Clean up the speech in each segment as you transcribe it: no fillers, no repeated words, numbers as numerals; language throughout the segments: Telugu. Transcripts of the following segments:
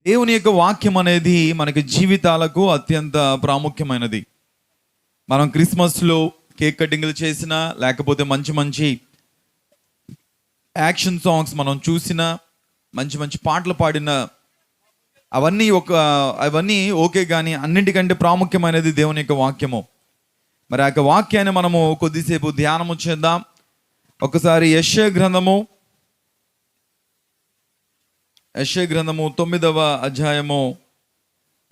దేవుని యొక్క వాక్యం అనేది మనకి జీవితాలకు అత్యంత ప్రాముఖ్యమైనది. మనం క్రిస్మస్లో కేక్ కటింగ్లు చేసినా, లేకపోతే మంచి మంచి యాక్షన్ సాంగ్స్ మనం చూసినా, మంచి మంచి పాటలు పాడినా, అవన్నీ ఓకే, కానీ అన్నింటికంటే ప్రాముఖ్యమైనది దేవుని యొక్క వాక్యము. మరి ఆ యొక్క వాక్యాన్ని మనము కొద్దిసేపు ధ్యానము చేద్దాం. ఒకసారి యెషయా గ్రంథము 9వ అధ్యాయము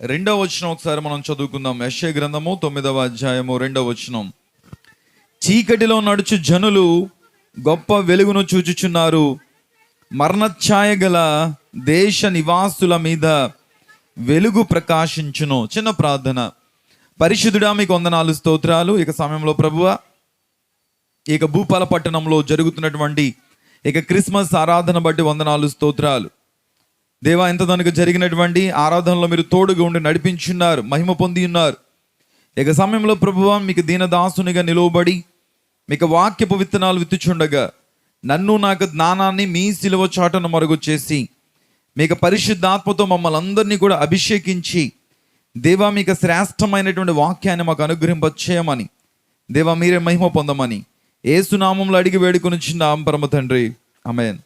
2వ వచనం ఒకసారి మనం చదువుకుందాం. యెషయా గ్రంథము 9వ అధ్యాయము 2వ వచనం. చీకటిలో నడుచు జనులు గొప్ప వెలుగును చూచుచున్నారు, మరణఛాయ గల దేశ నివాసుల మీద వెలుగు ప్రకాశించును. చిన్న ప్రార్థన. పరిశుద్ధుడా, మీకు వందనాలు, స్తోత్రాలు. ఇక సమయంలో ప్రభువా, ఇక భూపాల పట్టణంలో జరుగుతున్నటువంటి ఇక క్రిస్మస్ ఆరాధన బట్టి వందనాలు, స్తోత్రాలు. దేవా, ఇంత తనకు జరిగినటువంటి ఆరాధనలో మీరు తోడుగా ఉండి నడిపించున్నారు, మహిమ పొంది ఉన్నారు. ఇక సమయంలో ప్రభువా, మీకు దీనదాసునిగా నిలువబడి మీకు వాక్యపు విత్తనాలు విత్తుచుండగా నన్ను, నాకు జ్ఞానాన్ని మీ శిలువ చాటును మరుగు చేసి మీకు పరిశుద్ధాత్మతో మమ్మల్ని అందరినీ కూడా అభిషేకించి దేవా, మీకు శ్రేష్టమైనటువంటి వాక్యాన్ని మాకు అనుగ్రహింపచేయమని, దేవా మీరే మహిమ పొందమని యేసునామంలో అడిగి వేడుకొనిచున్నాం పరమ తండ్రి, ఆమేన్.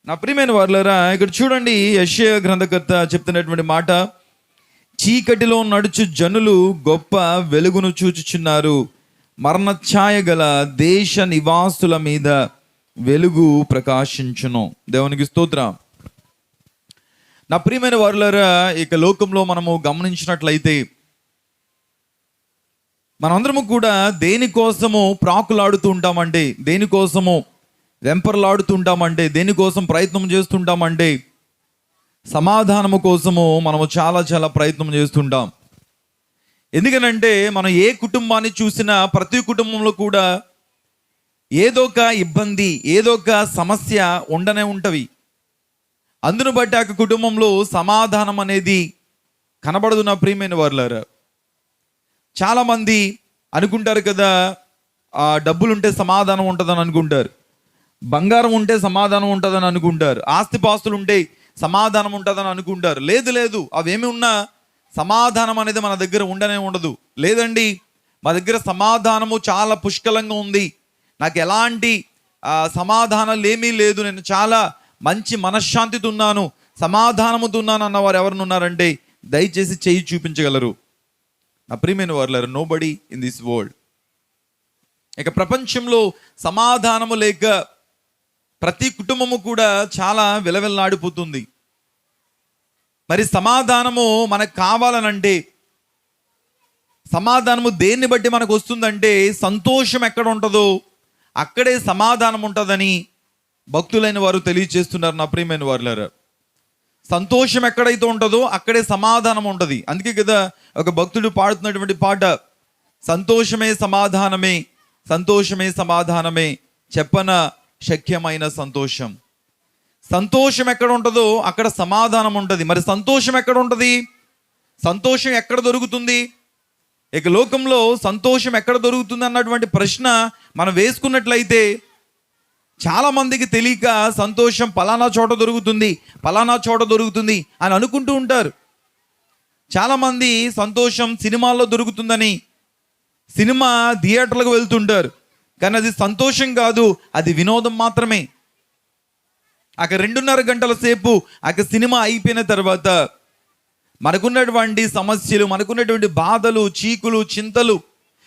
నా ప్రియమైన వారులారా, ఇక్కడ చూడండి, యెషయా గ్రంథకర్త చెప్తున్నటువంటి మాట, చీకటిలో నడుచు జనులు గొప్ప వెలుగును చూచుచున్నారు, మరణఛాయ గల దేశ నివాసుల మీద వెలుగు ప్రకాశించును. దేవునికి స్తోత్రం. నా ప్రియమైన వారులారా, ఇక లోకంలో మనము గమనించినట్లయితే మనందరము కూడా దేనికోసము ప్రాకులాడుతూ ఉంటామంటే, దేనికోసము వెంపర్లాడుతూ ఉంటామంటే, దేనికోసం ప్రయత్నం చేస్తుంటామంటే సమాధానము కోసము మనము చాలా చాలా ప్రయత్నం చేస్తుంటాం. ఎందుకనంటే మనం ఏ కుటుంబాన్ని చూసినా ప్రతి కుటుంబంలో కూడా ఏదో ఒక ఇబ్బంది, ఏదో ఒక సమస్య ఉండనే ఉంటవి. అందును బట్టి ఆ కుటుంబంలో సమాధానం అనేది కనబడదు. నా ప్రియమైన వారులారా, చాలామంది అనుకుంటారు కదా, డబ్బులుంటే సమాధానం ఉంటుందని అనుకుంటారు, బంగారం ఉంటే సమాధానం ఉంటుందని అనుకుంటారు, ఆస్తిపాస్తులు ఉంటే సమాధానం ఉంటుందని అనుకుంటారు. లేదు, అవేమి ఉన్నా సమాధానం అనేది మన దగ్గర ఉండనే ఉండదు. లేదండి, మా దగ్గర సమాధానము చాలా పుష్కలంగా ఉంది, నాకు ఎలాంటి సమాధానాలు ఏమీ లేదు, నేను చాలా మంచి మనశ్శాంతితో ఉన్నాను, సమాధానముతో ఉన్నాను అన్నవారు ఎవరున్నారంటే దయచేసి చేయి చూపించగలరు. నా ప్రియమైన వారులారా, నోబడీ ఇన్ దిస్ వరల్డ్. ఇక ప్రపంచంలో సమాధానము లేక ప్రతి కుటుంబము కూడా చాలా విలవిల్లాడిపోతుంది. మరి సమాధానము మనకు కావాలనంటే, సమాధానము దేన్ని బట్టి మనకు వస్తుందంటే, సంతోషం ఎక్కడ ఉంటుందో అక్కడే సమాధానం ఉంటుందని భక్తులైన వారు తెలియజేస్తున్నారు. నా ప్రియమైన వారులారా, సంతోషం ఎక్కడైతే ఉంటుందో అక్కడే సమాధానం ఉంటుంది. అందుకే కదా ఒక భక్తుడు పాడుతున్నటువంటి పాట, సంతోషమే సమాధానమే, సంతోషమే సమాధానమే, చెప్పన శక్యమైన సంతోషం. సంతోషం ఎక్కడ ఉంటుందో అక్కడ సమాధానం ఉంటుంది. మరి సంతోషం ఎక్కడ ఉంటుంది? సంతోషం ఎక్కడ దొరుకుతుంది? ఇక లోకంలో సంతోషం ఎక్కడ దొరుకుతుంది అన్నటువంటి ప్రశ్న మనం వేసుకున్నట్లయితే చాలా మందికి తెలియక సంతోషం పలానా చోట దొరుకుతుంది, పలానా చోట దొరుకుతుంది అని అనుకుంటూ ఉంటారు. చాలామంది సంతోషం సినిమాల్లో దొరుకుతుందని సినిమా థియేటర్లకు వెళ్తుంటారు, కానీ అది సంతోషం కాదు, అది వినోదం మాత్రమే. అక్కడ 2.5 గంటల సేపు సినిమా అయిపోయిన తర్వాత మనకున్నటువంటి సమస్యలు, మనకున్నటువంటి బాధలు, చీకులు, చింతలు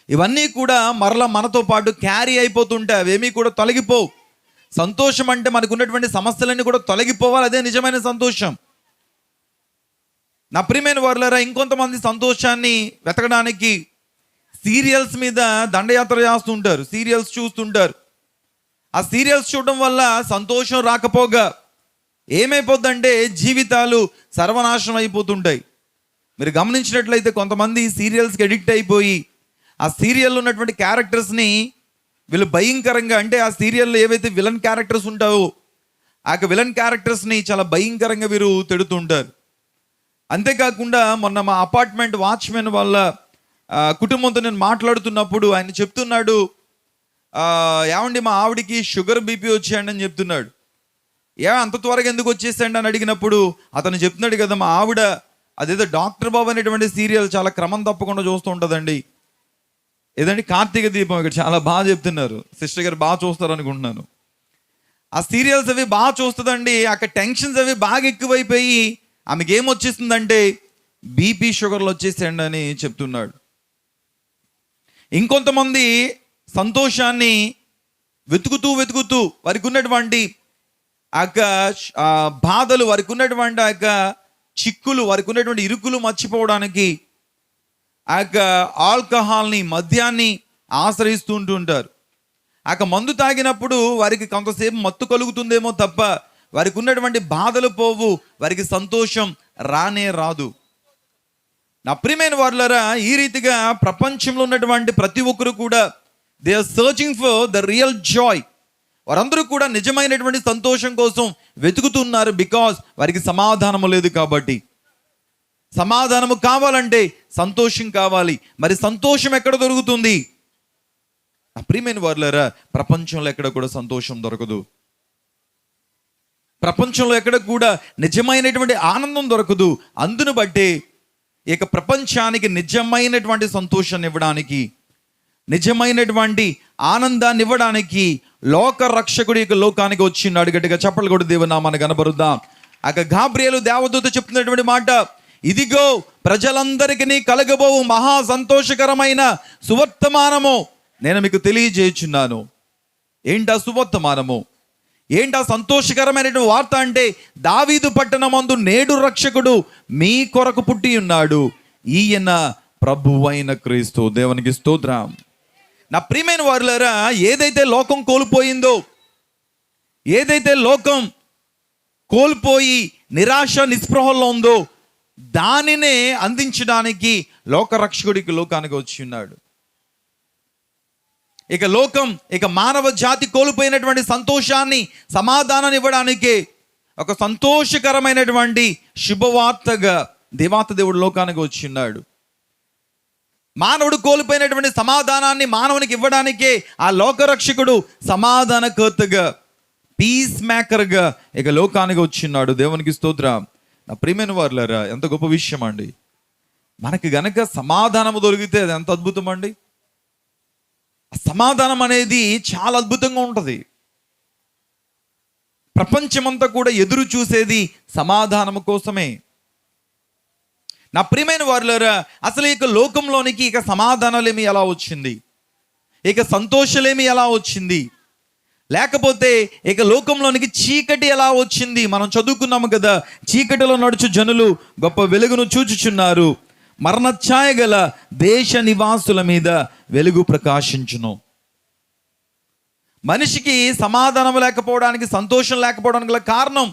ఇవన్నీ కూడా మరలా మనతో పాటు క్యారీ అయిపోతుంటాయి, అవేమీ కూడా తొలగిపోవు. సంతోషం అంటే మనకున్నటువంటి సమస్యలన్నీ కూడా తొలగిపోవాలి, అదే నిజమైన సంతోషం. నా ప్రియమైన వారులారా, ఇంకొంతమంది సంతోషాన్ని వెతకడానికి సీరియల్స్ మీద దండయాత్ర చేస్తుంటారు, సీరియల్స్ చూస్తుంటారు. ఆ సీరియల్స్ చూడడం వల్ల సంతోషం రాకపోగా ఏమైపోద్దంటే జీవితాలు సర్వనాశనం అయిపోతుంటాయి. మీరు గమనించినట్లయితే కొంతమంది సీరియల్స్కి అడిక్ట్ అయిపోయి ఆ సీరియల్లో ఉన్నటువంటి క్యారెక్టర్స్ని వీళ్ళు భయంకరంగా, అంటే ఆ సీరియల్లో ఏవైతే విలన్ క్యారెక్టర్స్ ఉంటావో ఆ విలన్ క్యారెక్టర్స్ని చాలా భయంకరంగా వీరు తిడుతుంటారు. అంతేకాకుండా మొన్న మా అపార్ట్మెంట్ వాచ్మెన్ వాళ్ళ కుటుంబంతో నేను మాట్లాడుతున్నప్పుడు ఆయన చెప్తున్నాడు, ఏమండి మా ఆవిడికి షుగర్ బీపీ వచ్చాయండి అని చెప్తున్నాడు. అంత త్వరగా ఎందుకు వచ్చేసాడు అని అడిగినప్పుడు అతను చెప్తున్నాడు కదా, మా ఆవిడ అదేదో డాక్టర్ బాబు అనేటువంటి సీరియల్ చాలా క్రమం తప్పకుండా చూస్తూ ఉంటుందండి. ఏదండి కార్తీక దీపం, ఇక్కడ చాలా బాగా చెప్తున్నారు, సిస్టర్ గారు బాగా చూస్తారు అనుకుంటున్నాను. ఆ సీరియల్స్ అవి బాగా చూస్తుందండి. అక్కడ టెన్షన్స్ అవి బాగా ఎక్కువైపోయి ఆమెకి ఏమొచ్చేస్తుందంటే బీపీ షుగర్లు వచ్చేసేయండి అని చెప్తున్నాడు. ఇంకొంతమంది సంతోషాన్ని వెతుకుతూ వారికి ఉన్నటువంటి ఆ యొక్క బాధలు, వారికి ఉన్నటువంటి ఆ యొక్క చిక్కులు, వారికి ఉన్నటువంటి ఇరుకులు మర్చిపోవడానికి ఆ యొక్క ఆల్కహాల్ని, మద్యాన్ని ఆశ్రయిస్తూ ఉంటారు. ఆ యొక్క మందు తాగినప్పుడు వారికి కొంతసేపు మత్తు కలుగుతుందేమో తప్ప వారికి ఉన్నటువంటి బాధలు పోవు, వారికి సంతోషం రానే రాదు. నా ప్రియమైన వారులారా, ఈ రీతిగా ప్రపంచంలో ఉన్నటువంటి ప్రతి ఒక్కరు కూడా they are searching for the real joy. వారందరూ కూడా నిజమైనటువంటి సంతోషం కోసం వెతుకుతున్నారు. బికాజ్ వారికి సమాధానము లేదు కాబట్టి. సమాధానము కావాలంటే సంతోషం కావాలి. మరి సంతోషం ఎక్కడ దొరుకుతుంది? ప్రియమైన వారులారా, ప్రపంచంలో ఎక్కడ కూడా సంతోషం దొరకదు. ప్రపంచంలో ఎక్కడ కూడా నిజమైనటువంటి ఆనందం దొరకదు. అందును బట్టి ఇక ప్రపంచానికి నిజమైనటువంటి సంతోషాన్ని ఇవ్వడానికి, నిజమైనటువంటి ఆనందాన్ని ఇవ్వడానికి లోక రక్షకుడు ఇక లోకానికి వచ్చినాడు. గట్టిగా చప్పట్లు కొట్టి దేవుని నామాన్ని కనబరుద్దాం. అక గాబ్రియేలు దేవదూత చెప్తున్నటువంటి మాట, ఇదిగో ప్రజలందరికీ కలగబోవు మహా సంతోషకరమైన సువర్తమానము నేను మీకు తెలియజేయుచున్నాను. ఏంటా సువర్తమానము? ఏంటా సంతోషకరమైనటువంటి వార్త అంటే, దావీదు పట్టణమందు నేడు రక్షకుడు మీ కొరకు పుట్టి ఉన్నాడు, ఈయన ప్రభువైన క్రీస్తు. దేవునికి స్తోత్రం. నా ప్రియమైన వారులారా, ఏదైతే లోకం కోల్పోయిందో, ఏదైతే లోకం కోల్పోయి నిరాశ నిస్పృహల్లో ఉందో, దానినే అందించడానికి లోకరక్షకుడికి లోకానికి వచ్చి ఉన్నాడు. ఇక లోకం, ఇక మానవ జాతి కోల్పోయినటువంటి సంతోషాన్ని, సమాధానాన్ని ఇవ్వడానికి ఒక సంతోషకరమైనటువంటి శుభవార్తగా దేవాతి దేవుడు లోకానికి వచ్చి ఉన్నాడు. మానవుడు కోల్పోయినటువంటి సమాధానాన్ని మానవునికి ఇవ్వడానికే ఆ లోకరక్షకుడు సమాధానకర్తగా, పీస్ మేకర్గా ఇక లోకానికి వచ్చిన్నాడు. దేవునికి స్తోత్రం. నా ప్రియమైన వారులారా, ఎంత గొప్ప విషయం అండి. మనకి గనక సమాధానము దొరికితే అది ఎంత అద్భుతం అండి. సమాధానం అనేది చాలా అద్భుతంగా ఉంటుంది. ప్రపంచమంతా కూడా ఎదురు చూసేది సమాధానము కోసమే. నా ప్రియమైన వారులారా, అసలు ఇక లోకంలోనికి ఇక సమాధానాలేమి ఎలా వచ్చింది? ఇక సంతోషలేమి ఎలా వచ్చింది? లేకపోతే ఇక లోకంలోనికి చీకటి ఎలా వచ్చింది? మనం చదువుకున్నాము కదా, చీకటిలో నడుచు జనులు గొప్ప వెలుగును చూచుచున్నారు, మరణఛాయ గల దేశ నివాసుల మీద వెలుగు ప్రకాశించును. మనిషికి సమాధానం లేకపోవడానికి, సంతోషం లేకపోవడానికి గల కారణం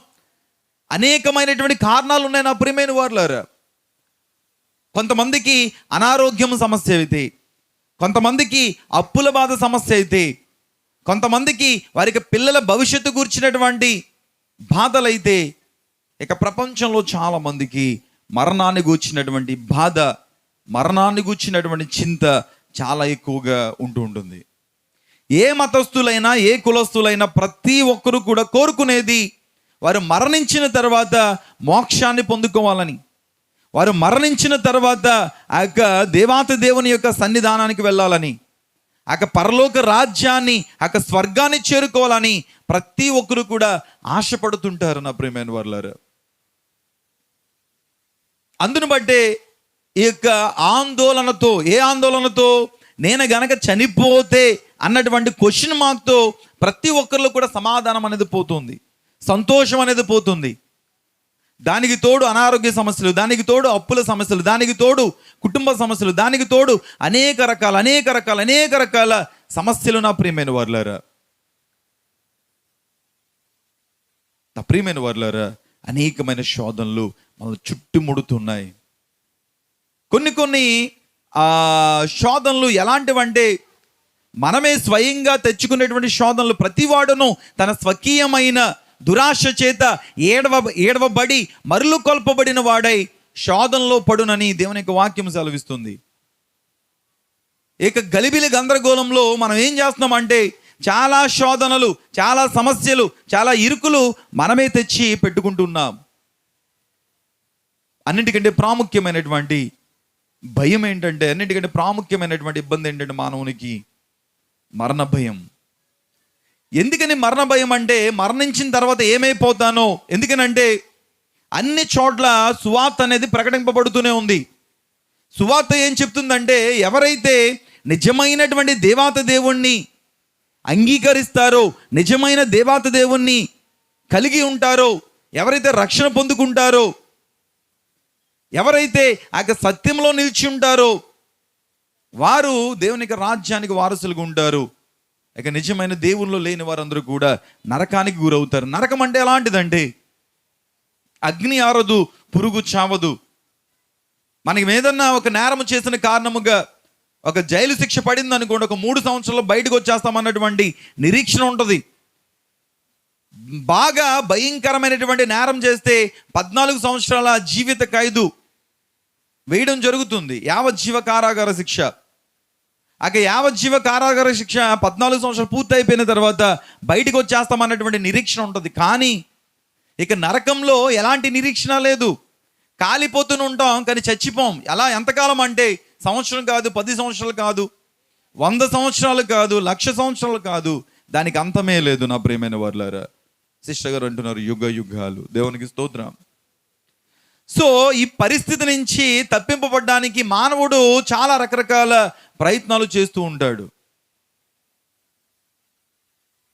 అనేకమైనటువంటి కారణాలు ఉన్నాయి. నా ప్రియమైన వారులారా, కొంతమందికి అనారోగ్యం సమస్య అయితే, కొంతమందికి అప్పుల బాధ సమస్య అయితే, కొంతమందికి వారికి పిల్లల భవిష్యత్తు కూర్చున్నటువంటి బాధలైతే, ఇక ప్రపంచంలో చాలా మందికి మరణాన్ని గూర్చినటువంటి బాధ, మరణాన్ని గూర్చినటువంటి చింత చాలా ఎక్కువగా ఉంటుంది. ఏ మతస్థులైనా, ఏ కులస్థులైనా ప్రతి ఒక్కరు కూడా కోరుకునేది వారు మరణించిన తర్వాత మోక్షాన్ని పొందుకోవాలని, వారు మరణించిన తర్వాత ఆ యొక్క దేవాతి దేవుని యొక్క సన్నిధానానికి వెళ్ళాలని, ఆ యొక్క పరలోక రాజ్యాన్ని, ఆ యొక్క స్వర్గాన్ని చేరుకోవాలని ప్రతి ఒక్కరు కూడా ఆశపడుతుంటారు. నా ప్రియమైన వారులారా, అందును బట్టే ఈ యొక్క ఆందోళనతో, ఏ ఆందోళనతో, నేను గనక చనిపోతే అన్నటువంటి క్వశ్చన్ మార్క్తో ప్రతి ఒక్కరిలో కూడా సమాధానం అనేది పోతుంది, సంతోషం అనేది పోతుంది. దానికి తోడు అనారోగ్య సమస్యలు, దానికి తోడు అప్పుల సమస్యలు, దానికి తోడు కుటుంబ సమస్యలు, దానికి తోడు అనేక రకాల సమస్యలు. నా ప్రియమైన వారులారా, అనేకమైన శోధనలు మనల్ని చుట్టుముడుతున్నాయి. కొన్ని శోధనలు ఎలాంటివంటే, మనమే స్వయంగా తెచ్చుకునేటువంటి శోధనలు. ప్రతివాడును తన స్వకీయమైన దురాశ చేత ఏడవబడి మరులు కొల్పబడిన వాడై శోధనలో పడునని దేవుని యొక్క వాక్యం సెలవిస్తుంది. ఇక గలిబిలి గందరగోళంలో మనం ఏం చేస్తున్నామంటే, చాలా శోధనలు, చాలా సమస్యలు, చాలా ఇరుకులు మనమే తెచ్చి పెట్టుకుంటున్నాం. అన్నిటికంటే ప్రాముఖ్యమైనటువంటి భయం ఏంటంటే, అన్నిటికంటే ప్రాముఖ్యమైనటువంటి ఇబ్బంది ఏంటంటే మానవునికి మరణ భయం. ఎందుకని మరణ భయం అంటే, మరణించిన తర్వాత ఏమైపోతానో. ఎందుకనంటే అన్ని చోట్ల సువార్త అనేది ప్రకటింపబడుతూనే ఉంది. సువార్త ఏం చెప్తుందంటే, ఎవరైతే నిజమైనటువంటి దేవాతి దేవుణ్ణి అంగీకరిస్తారో, నిజమైన దేవాతి దేవుణ్ణి కలిగి ఉంటారో, ఎవరైతే రక్షణ పొందుకుంటారో, ఎవరైతే ఆ సత్యంలో నిలిచి ఉంటారో, వారు దేవునికి రాజ్యానికి వారసులుగా ఉంటారు. ఇక నిజమైన దేవుల్లో లేని వారందరూ కూడా నరకానికి గురవుతారు. నరకం అంటే ఎలాంటిదంటే, అగ్ని ఆరదు, పురుగు చావదు. మనకి ఏదన్నా ఒక నేరం చేసిన కారణముగా ఒక జైలు శిక్ష పడింది అనుకోండి, ఒక 3 సంవత్సరాలు బయటకు వచ్చేస్తామన్నటువంటి నిరీక్షణ ఉంటుంది. బాగా భయంకరమైనటువంటి నేరం చేస్తే 14 సంవత్సరాల జీవిత ఖైదు వేయడం జరుగుతుంది, యావజ్జీవ కారాగార శిక్ష. యావజ్జీవ కారాగార శిక్ష 14 సంవత్సరాలు పూర్తి అయిపోయిన తర్వాత బయటకు వచ్చేస్తామన్నటువంటి నిరీక్షణ ఉంటుంది. కానీ ఇక నరకంలో ఎలాంటి నిరీక్షణ లేదు. కాలిపోతూనే ఉంటాం కానీ చచ్చిపోం. ఎలా, ఎంతకాలం అంటే సంవత్సరం కాదు, 10 సంవత్సరాలు కాదు, 100 సంవత్సరాలు కాదు, 1,00,000 సంవత్సరాలు కాదు, దానికి అంతమే లేదు. నా ప్రియమైన వారులారా, సిస్టర్ గారు అంటున్నారు యుగ యుగాలు. దేవునికి స్తోత్రం. సో ఈ పరిస్థితి నుంచి తప్పింపబడడానికి మానవుడు చాలా రకరకాల ప్రయత్నాలు చేస్తూ ఉంటాడు.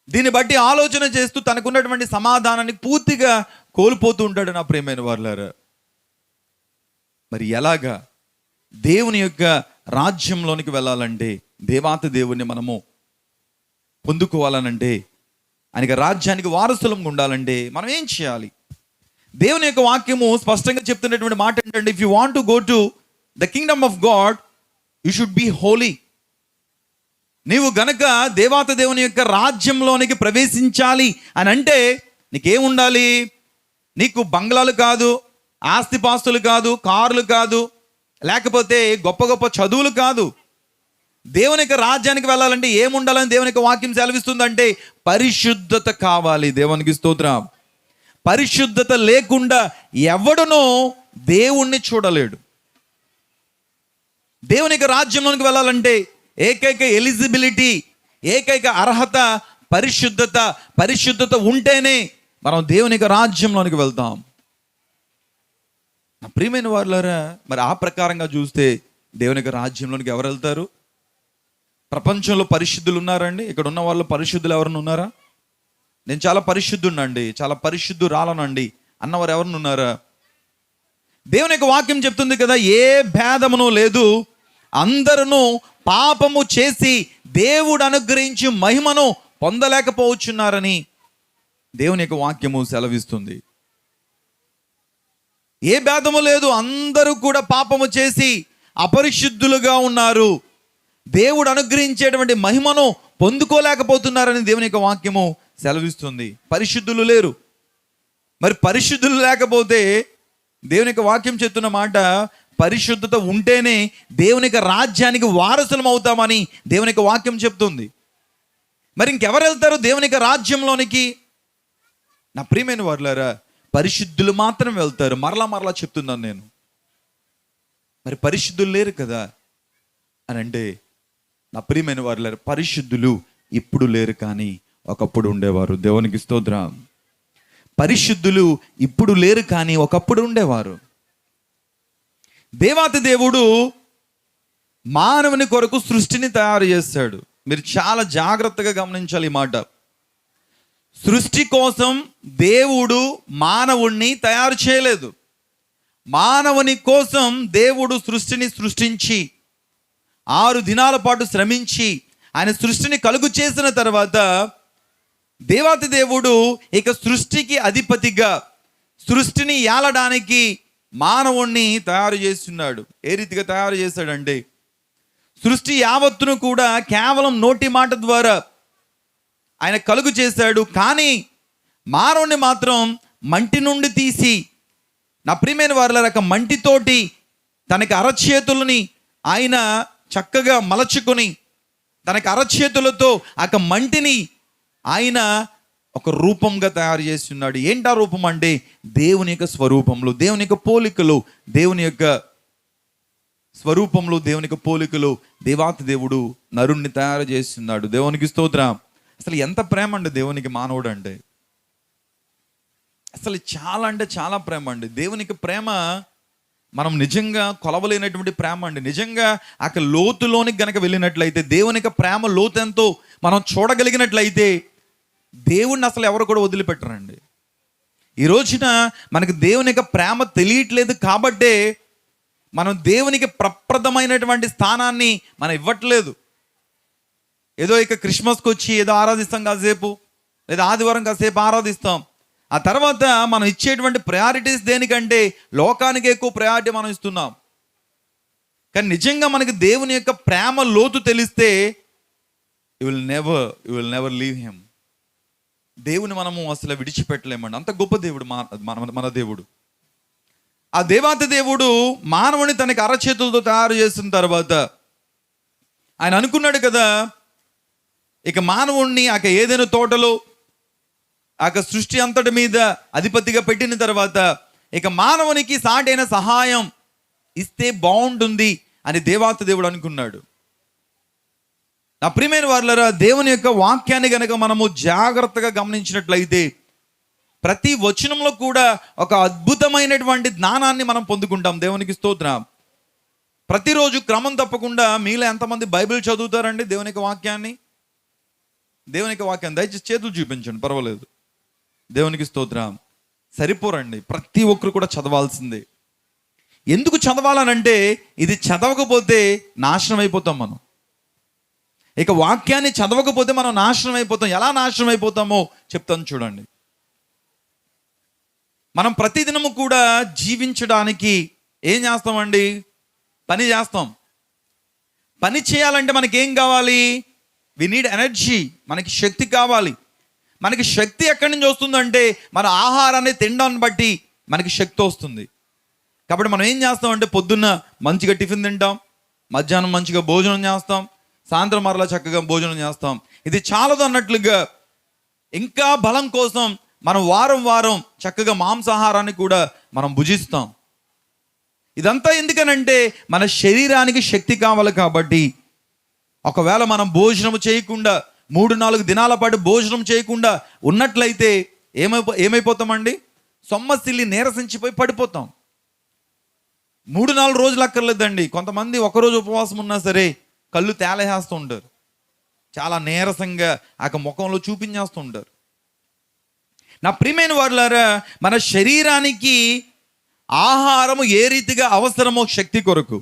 దీన్ని బట్టి ఆలోచన చేస్తూ తనకున్నటువంటి సమాధానాన్ని పూర్తిగా కోల్పోతూ ఉంటాడు. నా ప్రియమైన వారులారా, మరి ఎలాగా దేవుని యొక్క రాజ్యంలోనికి వెళ్ళాలంటే, దేవాతి దేవుణ్ణి మనము పొందుకోవాలనంటే, ఆయనకి రాజ్యానికి వారసులంగా ఉండాలంటే మనం ఏం చేయాలి? దేవుని యొక్క వాక్యము స్పష్టంగా చెప్తున్నటువంటి మాట ఏంటంటే, if you want to go to the kingdom of God you should be holy. నీవు గనక దేవాతి దేవుని యొక్క రాజ్యంలోనికి ప్రవేశించాలి అని అంటే నీకేముండాలి? నీకు బంగ్లాలు కాదు, ఆస్తిపాస్తులు కాదు, కార్లు కాదు, లేకపోతే గొప్ప గొప్ప చదువులు కాదు. దేవుని యొక్క రాజ్యానికి వెళ్ళాలంటే ఏముండాలని దేవుని యొక్క వాక్యం సెలవిస్తుందంటే పరిశుద్ధత కావాలి. దేవునికి స్తోత్రం. పరిశుద్ధత లేకుండా ఎవడునూ దేవుణ్ణి చూడలేడు. దేవుని యొక్క రాజ్యంలోనికి వెళ్ళాలంటే ఏకైక ఎలిజిబిలిటీ, ఏకైక అర్హత పరిశుద్ధత. పరిశుద్ధత ఉంటేనే మనం దేవుని యొక్క రాజ్యంలోనికి వెళ్తాం. నా ప్రియమైన వారులారా, మరి ఆ ప్రకారంగా చూస్తే దేవుని యొక్క రాజ్యంలోనికి ఎవరు వెళ్తారు? ప్రపంచంలో పరిశుద్ధులు ఉన్నారండి? ఇక్కడ ఉన్న వాళ్ళు పరిశుద్ధులు ఎవరైనా ఉన్నారా? నేను చాలా పరిశుద్ధునండి, చాలా పరిశుద్ధురాలనండి అన్నవారు ఎవరైనా ఉన్నారా? దేవుని యొక్క వాక్యం చెప్తుంది కదా, ఏ భేదమును లేదు, అందరూ పాపము చేసి దేవుడు అనుగ్రహించి మహిమను పొందలేకపోవచ్చున్నారని దేవుని యొక్క వాక్యము సెలవిస్తుంది. ఏ భేదము లేదు, అందరూ కూడా పాపము చేసి అపరిశుద్ధులుగా ఉన్నారు, దేవుడు అనుగ్రహించేటువంటి మహిమను పొందుకోలేకపోతున్నారని దేవుని యొక్క వాక్యము సెలవిస్తుంది. పరిశుద్ధులు లేరు. మరి పరిశుద్ధులు లేకపోతే దేవుని యొక్క వాక్యం చెప్తున్న మాట, పరిశుద్ధత ఉంటేనే దేవుని యొక్క రాజ్యానికి వారసులం అవుతామని దేవుని యొక్క వాక్యం చెప్తుంది. మరి ఇంకెవరు వెళ్తారు దేవుని యొక్క రాజ్యంలోనికి? నా ప్రియమైన వారులారా, పరిశుద్ధులు మాత్రం వెళ్తారు. మరలా చెప్తున్నాను నేను. మరి పరిశుద్ధులు లేరు కదా అని అంటే, నా ప్రియమైన వారులారా, పరిశుద్ధులు ఇప్పుడు లేరు కానీ ఒకప్పుడు ఉండేవారు. దేవునికి స్తోత్రం. పరిశుద్ధులు ఇప్పుడు లేరు కానీ ఒకప్పుడు ఉండేవారు. దేవాతి దేవుడు మానవుని కొరకు సృష్టిని తయారు చేశాడు. మీరు చాలా జాగ్రత్తగా గమనించాలి ఈ మాట. సృష్టి కోసం దేవుడు మానవుణ్ణి తయారు చేయలేదు. మానవుని కోసం దేవుడు సృష్టిని సృష్టించి 6 దినాల పాటు శ్రమించి ఆయన సృష్టిని కలుగు చేసిన తర్వాత దేవాతి దేవుడు ఇక సృష్టికి అధిపతిగా సృష్టిని ఏలడానికి మానవుణ్ణి తయారు చేస్తున్నాడు. ఏ రీతిగా తయారు చేశాడంటే, సృష్టి యావత్తును కూడా కేవలం నోటి మాట ద్వారా ఆయన కలుగు చేశాడు. కానీ మానవుని మాత్రం మంటి నుండి తీసి, నా ప్రియమైన వారులారా, మంటితోటి తనకి అరచేతులని ఆయన చక్కగా మలచుకొని తనకి అరచేతులతో ఆ మంటిని ఆయన ఒక రూపంగా తయారు చేసి ఉన్నాడు. ఏంటా రూపం అంటే దేవుని యొక్క స్వరూపంలో, దేవుని యొక్క పోలికలు, దేవుని యొక్క స్వరూపంలో, దేవుని యొక్క పోలికలు దేవాతి దేవుడు నరుణ్ణి తయారు చేస్తున్నాడు. దేవునికి స్తోత్రం. అసలు ఎంత ప్రేమ అండి దేవునికి మానవుడు అంటే, అసలు చాలా అంటే చాలా ప్రేమ అండి. దేవునికి ప్రేమ మనం నిజంగా కొలవలేనటువంటి ప్రేమ అండి. నిజంగా ఆ లోతులోనికి గనక వెళ్ళినట్లయితే, దేవునికి ప్రేమ లోతు ఎంతో మనం చూడగలిగినట్లయితే దేవుణ్ణి అసలు ఎవరు కూడా వదిలిపెట్టరండి. ఈ రోజున మనకు దేవుని యొక్క ప్రేమ తెలియట్లేదు కాబట్టే మనం దేవునికి ప్రప్రదమైనటువంటి స్థానాన్ని మనం ఇవ్వట్లేదు. ఏదో ఇక క్రిస్మస్కి వచ్చి ఏదో ఆరాధిస్తాం కాసేపు, లేదా ఆదివారం కాసేపు ఆరాధిస్తాం. ఆ తర్వాత మనం ఇచ్చేటువంటి ప్రయారిటీస్ దేనికంటే లోకానికి ఎక్కువ ప్రయారిటీ మనం ఇస్తున్నాం. కానీ నిజంగా మనకి దేవుని యొక్క ప్రేమ లోతు తెలిస్తే you will never leave him. దేవుని మనము అసలు విడిచిపెట్టలేమండి. అంత గొప్ప దేవుడు మన దేవుడు. ఆ దేవాతి దేవుడు మానవుని తనకి అరచేతులతో తయారు చేసిన తర్వాత ఆయన అనుకున్నాడు కదా, ఇక మానవుణ్ణి ఏదైనా తోటలో సృష్టి అంతటి మీద అధిపతిగా పెట్టిన తర్వాత ఇక మానవునికి సాటైన సహాయం ఇస్తే బాగుంటుంది అని దేవాతి దేవుడు అనుకున్నాడు. నా ప్రియమైన వారలారా, దేవుని యొక్క వాక్యాన్ని గనక మనము జాగ్రత్తగా గమనించినట్లయితే ప్రతి వచనంలో కూడా ఒక అద్భుతమైనటువంటి జ్ఞానాన్ని మనం పొందుకుంటాం. దేవునికి స్తోత్రం. ప్రతిరోజు క్రమం తప్పకుండా మీలో ఎంతమంది బైబిల్ చదువుతారండి? దేవుని యొక్క వాక్యాన్ని దయచేసి చేతులు చూపించండి, పర్వాలేదు. దేవునికి స్తోత్రం. సరిపోరండి, ప్రతి ఒక్కరు కూడా చదవాల్సిందే. ఎందుకు చదవాలనంటే ఇది చదవకపోతే నాశనం అయిపోతాం మనం. ఇక వాక్యాన్ని చదవకపోతే మనం నాశనం అయిపోతాం. ఎలా నాశనం అయిపోతామో చెప్తాను చూడండి. మనం ప్రతిదినము కూడా జీవించడానికి ఏం చేస్తామండి? పని చేస్తాం. పని చేయాలంటే మనకి ఏం కావాలి? We need energy. మనకి శక్తి కావాలి. మనకి శక్తి ఎక్కడి నుంచి వస్తుందంటే మన ఆహారాన్ని తినడాన్ని బట్టి మనకి శక్తి వస్తుంది. కాబట్టి మనం ఏం చేస్తామంటే పొద్దున్న మంచిగా టిఫిన్ తింటాం, మధ్యాహ్నం మంచిగా భోజనం చేస్తాం, సాయంత్రం మరలా చక్కగా భోజనం చేస్తాం. ఇది చాలదు అన్నట్లుగా ఇంకా బలం కోసం మనం వారం వారం చక్కగా మాంసాహారాన్ని కూడా మనం భుజిస్తాం. ఇదంతా ఎందుకనంటే మన శరీరానికి శక్తి కావాలి. కాబట్టి ఒకవేళ మనం భోజనం చేయకుండా 3-4 దినాల పాటు భోజనం చేయకుండా ఉన్నట్లయితే ఏమైపోతామండి? సొమ్మసిల్లి నీరసించిపోయి పడిపోతాం. 3-4 రోజులు అక్కర్లేదండి. కొంతమంది ఒకరోజు ఉపవాసం ఉన్నా సరే కళ్ళు తేలేస్తూ ఉంటారు, చాలా నీరసంగా ముఖంలో చూపించేస్తూ ఉంటారు. నా ప్రియమైన వారులారా, మన శరీరానికి ఆహారము ఏ రీతిగా అవసరమో శక్తి కొరకు,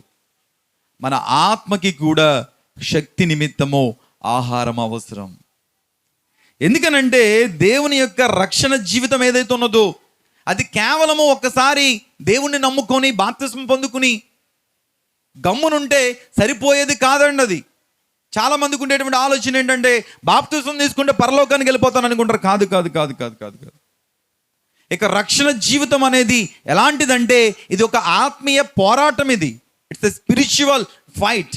మన ఆత్మకి కూడా శక్తి నిమిత్తము ఆహారం అవసరం. ఎందుకనంటే దేవుని యొక్క రక్షణ జీవితం ఏదైతే ఉన్నదో అది కేవలము ఒక్కసారి దేవుణ్ణి నమ్ముకొని బాప్తిస్మం పొందుకుని గమ్మునుంటే సరిపోయేది కాదండి. అది చాలా మందికి ఉండేటువంటి ఆలోచన ఏంటంటే బాప్తిస్మం తీసుకుంటే పరలోకానికి వెళ్ళిపోతాను అనుకుంటారు. కాదు కాదు కాదు కాదు కాదు కాదు ఇక రక్షణ జీవితం అనేది ఎలాంటిదంటే ఇది ఒక ఆత్మీయ పోరాటం. ఇది ఇట్స్ ఎ స్పిరిచువల్ ఫైట్.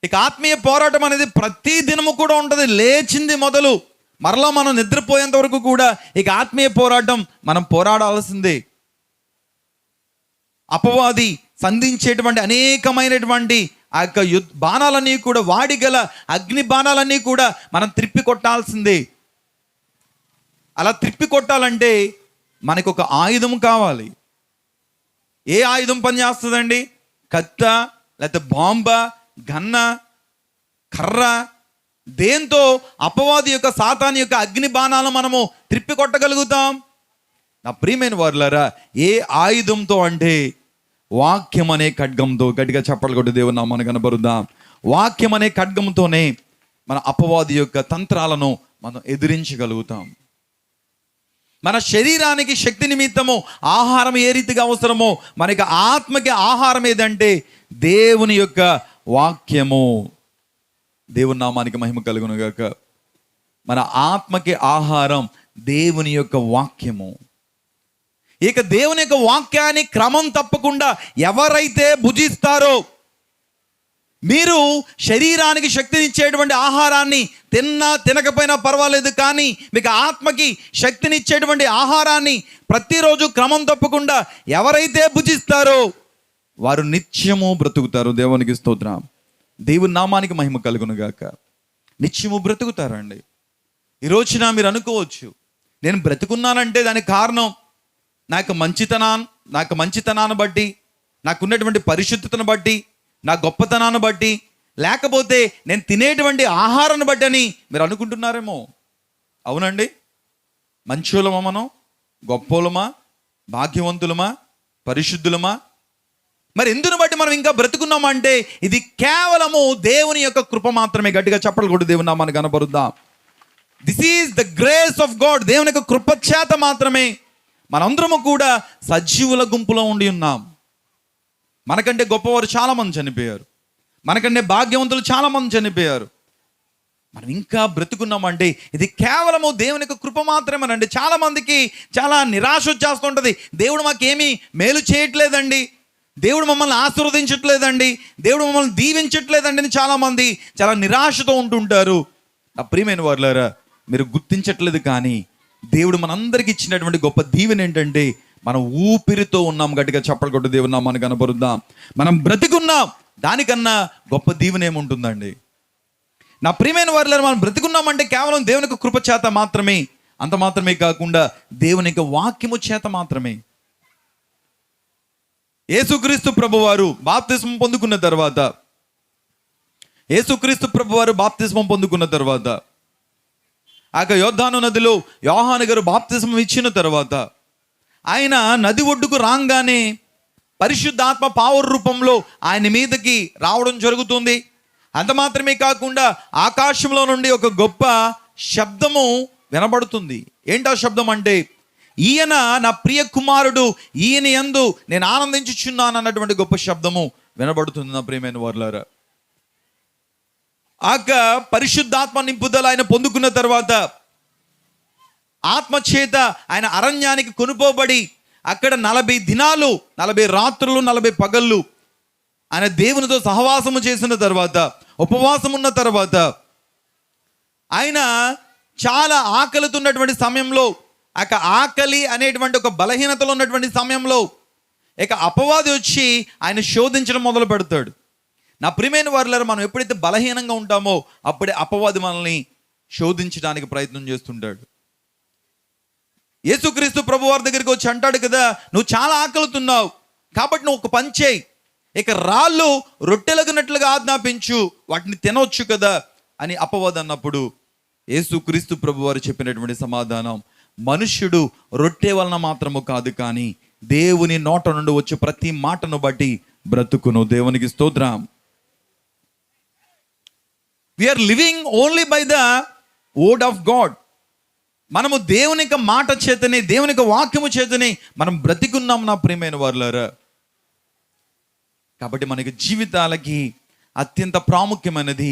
ఇక ఆత్మీయ పోరాటం అనేది ప్రతి దినము కూడా ఉంటుంది. లేచింది మొదలు మరలా మనం నిద్రపోయేంత వరకు కూడా ఇక ఆత్మీయ పోరాటం మనం పోరాడాల్సిందే. అపవాది సంధించేటువంటి అనేకమైనటువంటి ఆ యొక్క బాణాలన్నీ కూడా, వాడిగల అగ్ని బాణాలన్నీ కూడా మనం త్రిప్పి కొట్టాల్సిందే. అలా త్రిప్పి కొట్టాలంటే మనకు ఒక ఆయుధం కావాలి. ఏ ఆయుధం పనిచేస్తుందండి? కత్త, లేకపోతే బాంబ, గన్న, కర్ర. దేంతో అపవాది యొక్క సాతాను యొక్క అగ్ని బాణాలను మనము త్రిప్పి కొట్టగలుగుతాం? నా ప్రియమైన వారులారా, ఏ ఆయుధంతో అంటే వాక్యం అనే ఖడ్గంతో. గట్టిగా చప్పట్లు కొట్టి దేవుని నామాన్ని కనబరుద్దాం. వాక్యం అనే ఖడ్గంతోనే మన అపవాది యొక్క తంత్రాలను మనం ఎదిరించగలుగుతాం. మన శరీరానికి శక్తి నిమిత్తము ఆహారం ఏ రీతిగా అవసరమో మనకి ఆత్మకి ఆహారం ఏదంటే దేవుని యొక్క వాక్యము. దేవుని నామానికి మహిమ కలుగును గాక. మన ఆత్మకి ఆహారం దేవుని యొక్క వాక్యము. ఇక దేవుని యొక్క వాక్యాన్ని క్రమం తప్పకుండా ఎవరైతే భుజిస్తారో, మీరు శరీరానికి శక్తినిచ్చేటువంటి ఆహారాన్ని తినకపోయినా పర్వాలేదు, కానీ మీకు ఆత్మకి శక్తినిచ్చేటువంటి ఆహారాన్ని ప్రతిరోజు క్రమం తప్పకుండా ఎవరైతే భుజిస్తారో వారు నిత్యము బ్రతుకుతారు. దేవునికి స్తోత్రం. దేవుని నామానికి మహిమ కలుగును గాక. నిత్యము బ్రతుకుతారండి. ఈ రోజున మీరు అనుకోవచ్చు, నేను బ్రతుకున్నానంటే దానికి కారణం నాకు మంచితనాన్ని బట్టి, నాకున్నటువంటి పరిశుద్ధతను బట్టి, నా గొప్పతనాన్ని బట్టి, లేకపోతే నేను తినేటువంటి ఆహారాన్ని బట్టి అని మీరు అనుకుంటున్నారేమో. అవునండి, మంచోళమా, మనం గొప్పోళమా, భాగ్యవంతులమా, పరిశుద్ధులమా? మరి ఎందును బట్టి మనం ఇంకా బ్రతుకున్నామంటే ఇది కేవలము దేవుని యొక్క కృప మాత్రమే. గట్టిగా చప్పట్లు కొట్టి దేవుని నామాన్ని కనపరుద్దాం. This is the grace of God. దేవుని యొక్క కృప చేత మాత్రమే మనందరము కూడా సజీవుల గుంపులో ఉండి ఉన్నాం. మనకంటే గొప్పవారు చాలామంది చనిపోయారు, మనకంటే భాగ్యవంతులు చాలామంది చనిపోయారు. మనం ఇంకా బ్రతుకున్నామంటే ఇది కేవలము దేవుని యొక్క కృప మాత్రమేనండి. చాలామందికి చాలా నిరాశ వచ్చేస్తుంటుంది. దేవుడు మాకేమీ మేలు చేయట్లేదండి, దేవుడు మమ్మల్ని ఆశీర్వదించట్లేదండి, దేవుడు మమ్మల్ని దీవించట్లేదండి అని చాలామంది చాలా నిరాశతో ఉంటుంటారు. నా ప్రియమైన వారులారా, మీరు గుర్తించట్లేదు, కానీ దేవుడు మనందరికి ఇచ్చినటువంటి గొప్ప దీవెన ఏంటంటే మనం ఊపిరితో ఉన్నాం. గట్టిగా చప్పట్లు కొట్టి దేవుని నామాన్ని కనపరుద్దాం. మనం బ్రతికున్నాం, దానికన్నా గొప్ప దీవెన ఏముంటుందండి? నా ప్రియమైన వారులారా, మనం బ్రతికున్నామంటే కేవలం దేవుని యొక్క కృప చేత మాత్రమే. అంత మాత్రమే కాకుండా దేవుని యొక్క వాక్యము చేత మాత్రమే. యేసుక్రీస్తు ప్రభువారు బాప్తిస్మం పొందుకున్న తర్వాత యోర్దాను నదిలో యోహాను గారు బాప్తిస్మం ఇచ్చిన తర్వాత ఆయన నది ఒడ్డుకు రాగానే పరిశుద్ధాత్మ పావుర రూపంలో ఆయన మీదకి రావడం జరుగుతుంది. అంత మాత్రమే కాకుండా ఆకాశంలో నుండి ఒక గొప్ప శబ్దము వినబడుతుంది. ఏంటా శబ్దం అంటే, ఈయన నా ప్రియ కుమారుడు, ఈయన యందు నేను ఆనందించుచున్నాను అన్నటువంటి గొప్ప శబ్దము వినబడుతుంది. నా ప్రియమైన వారులారా, పరిశుద్ధాత్మ నింపుదల ఆయన పొందుకున్న తర్వాత ఆత్మ చేత ఆయన అరణ్యానికి కొనుపోబడి అక్కడ 40 దినాలు 40 రాత్రులు 40 పగళ్ళు ఆయన దేవునితో సహవాసము చేసిన తర్వాత, ఉపవాసం ఉన్న తర్వాత, ఆయన చాలా ఆకలితో ఉన్నటువంటి సమయంలో, ఆకలి అనేటువంటి ఒక బలహీనతలో ఉన్నటువంటి సమయంలో అపవాది వచ్చి ఆయన శోధించడం మొదలు పెడతాడు. నా ప్రియమైన వారులారా, మనం ఎప్పుడైతే బలహీనంగా ఉంటామో అప్పుడే అపవాది మనల్ని శోధించడానికి ప్రయత్నం చేస్తుంటాడు. యేసుక్రీస్తు ప్రభు వారి దగ్గరికి వచ్చి అంటాడు కదా, నువ్వు చాలా ఆకలితున్నావు కాబట్టి నువ్వు ఒక పని చేయి, రాళ్ళు రొట్టెలగినట్లుగా ఆజ్ఞాపించు, వాటిని తినవచ్చు కదా అని అపవాది అన్నప్పుడు యేసుక్రీస్తు ప్రభు వారు చెప్పినటువంటి సమాధానం, మనుష్యుడు రొట్టె వలన మాత్రము కాదు, కానీ దేవుని నోట నుండి వచ్చే ప్రతి మాటను బట్టి బ్రతుకును. దేవునికి స్తోత్రం. We are living only by the word of God. మనము దేవుని యొక్క మాట చేతనే, దేవుని యొక్క వాక్యము చేతనే మనం బ్రతికున్నాం. నా ప్రియమైన వారులారా, కాబట్టి మనకి జీవితాలకి అత్యంత ప్రాముఖ్యమైనది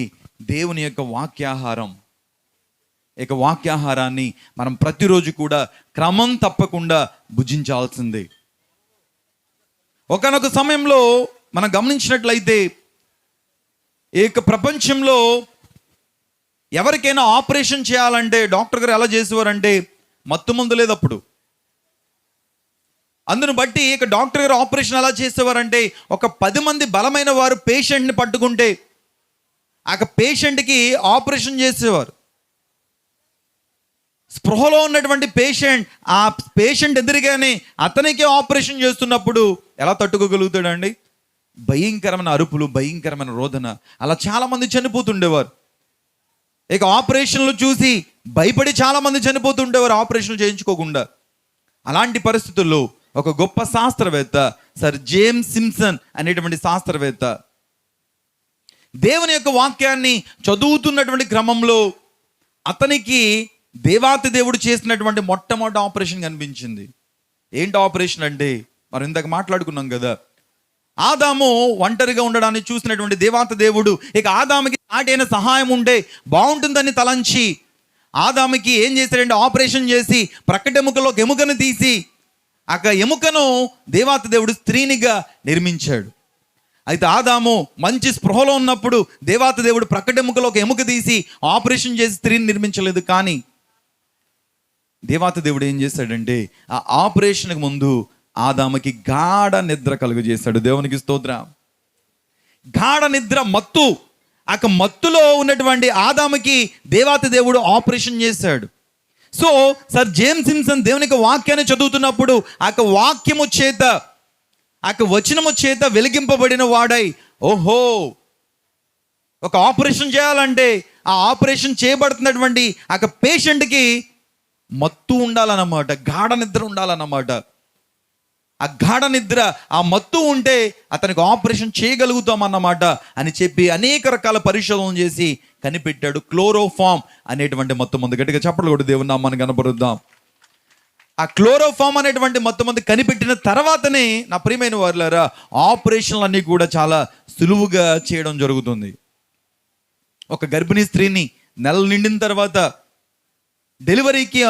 దేవుని యొక్క వాక్యాహారం. వాక్యాహారాన్ని మనం ప్రతిరోజు కూడా క్రమం తప్పకుండా భుజించాల్సిందే. ఒకానొక సమయంలో మనం గమనించినట్లయితే ప్రపంచంలో ఎవరికైనా ఆపరేషన్ చేయాలంటే డాక్టర్ గారు ఎలా చేసేవారంటే మత్తు మందు లేదు అప్పుడు. అందును బట్టి డాక్టర్ గారు ఆపరేషన్ ఎలా చేసేవారంటే ఒక 10 మంది బలమైన వారు పేషెంట్ని పట్టుకుంటే పేషెంట్కి ఆపరేషన్ చేసేవారు. స్పృహలో ఉన్నటువంటి పేషెంట్ ఎదురుగానే అతనికి ఆపరేషన్ చేస్తున్నప్పుడు ఎలా తట్టుకోగలుగుతాడండి? భయంకరమైన అరుపులు, భయంకరమైన రోదన, అలా చాలామంది చనిపోతుండేవారు. ఆపరేషన్లు చూసి భయపడి చాలామంది చనిపోతుండేవారు ఆపరేషన్లు చేయించుకోకుండా. అలాంటి పరిస్థితుల్లో ఒక గొప్ప శాస్త్రవేత్త, సర్ జేమ్స్ సింప్సన్ అనేటువంటి శాస్త్రవేత్త, దేవుని యొక్క వాక్యాన్ని చదువుతున్నటువంటి క్రమంలో అతనికి దేవాతి దేవుడు చేసినటువంటి మొట్టమొదటి ఆపరేషన్ కనిపించింది. ఏంటి ఆపరేషన్ అంటే, మనం ఇందాక మాట్లాడుకున్నాం కదా, ఆదాము ఒంటరిగా ఉండడాన్ని చూసినటువంటి దేవాతి దేవుడు ఆదాముకి నాటైన సహాయం ఉంటే బాగుంటుందని తలంచి ఆదాముకి ఏం చేశాడంటే ఆపరేషన్ చేసి ప్రక్కటెముకలో ఎముకను తీసి ఎముకను దేవాతి దేవుడు స్త్రీనిగా నిర్మించాడు. అయితే ఆదాము మంచి స్పృహలో ఉన్నప్పుడు దేవాతి దేవుడు ప్రక్కటెముకలో ఒక ఎముక తీసి ఆపరేషన్ చేసి స్త్రీని నిర్మించలేదు. కానీ దేవాతి దేవుడు ఏం చేశాడంటే ఆ ఆపరేషన్కి ముందు ఆదాముకి గాఢ నిద్ర కలుగజేశాడు. దేవునికి స్తోత్రం. గాఢ నిద్ర, మత్తు. ఆ మత్తులో ఉన్నటువంటి ఆదాముకి దేవాతి దేవుడు ఆపరేషన్ చేశాడు. సో సర్ జేమ్స్ సింప్సన్ దేవుని యొక్క వాక్యాన్ని చదువుతున్నప్పుడు ఆ వాక్యము చేత, ఆ వచనము చేత వెలిగింపబడిన వాడై, ఓహో, ఒక ఆపరేషన్ చేయాలంటే ఆ ఆపరేషన్ చేయబడుతున్నటువంటి ఆ పేషెంట్కి మత్తు ఉండాలన్నమాట, గాఢ నిద్ర ఉండాలన్నమాట. ఆ గాఢ నిద్ర, ఆ మత్తు ఉంటే అతనికి ఆపరేషన్ చేయగలుగుతామన్నమాట అని చెప్పి అనేక రకాల పరిశోధనలు చేసి కనిపెట్టాడు. క్లోరోఫామ్ అనేటువంటి మత్తు మందు. గట్టిగా చప్పట్లు కూడా దేవుని నామాన్ని కనపరుద్దాం. ఆ క్లోరోఫామ్ అనేటువంటి మత్తు మందు కనిపెట్టిన తర్వాతనే నా ప్రియమైన వారులారా ఆపరేషన్లు అన్నీ కూడా చాలా సులువుగా చేయడం జరుగుతుంది. ఒక గర్భిణీ స్త్రీని నెలలు నిండిన తర్వాత డెలివరీకి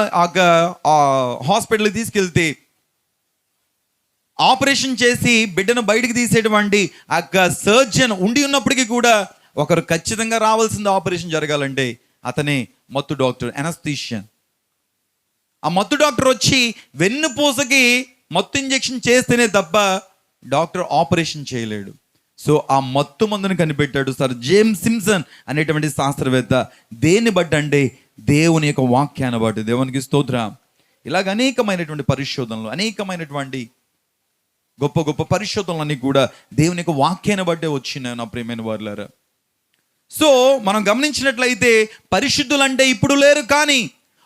హాస్పిటల్కి తీసుకెళ్తే ఆపరేషన్ చేసి బిడ్డను బయటికి తీసేటువంటి ఆ సర్జన్ ఉండి ఉన్నప్పటికీ కూడా ఒకరు ఖచ్చితంగా రావాల్సింది ఆపరేషన్ జరగాలంటే అతనే మత్తు డాక్టర్, ఎనస్థీషియన్. ఆ మత్తు డాక్టర్ వచ్చి వెన్నుపూసకి మత్తు ఇంజెక్షన్ చేస్తేనే తప్ప డాక్టర్ ఆపరేషన్ చేయలేడు. సో ఆ మత్తు మందుని కనిపెట్టాడు సర్ జేమ్స్ సింప్సన్ అనేటువంటి శాస్త్రవేత్త. దేన్ని బట్టి అంటే దేవుని యొక్క వాక్యాన్ని బట్టి. దేవునికి స్తోత్రం. ఇలాగ అనేకమైనటువంటి పరిశోధనలు, అనేకమైనటువంటి గొప్ప గొప్ప పరిశోధనలన్నీ కూడా దేవుని యొక్క వాక్యాన్ని బట్టే వచ్చినాయి నా ప్రియమైన వారులారా. సో మనం గమనించినట్లయితే పరిశుద్ధులు అంటే ఇప్పుడు లేరు, కానీ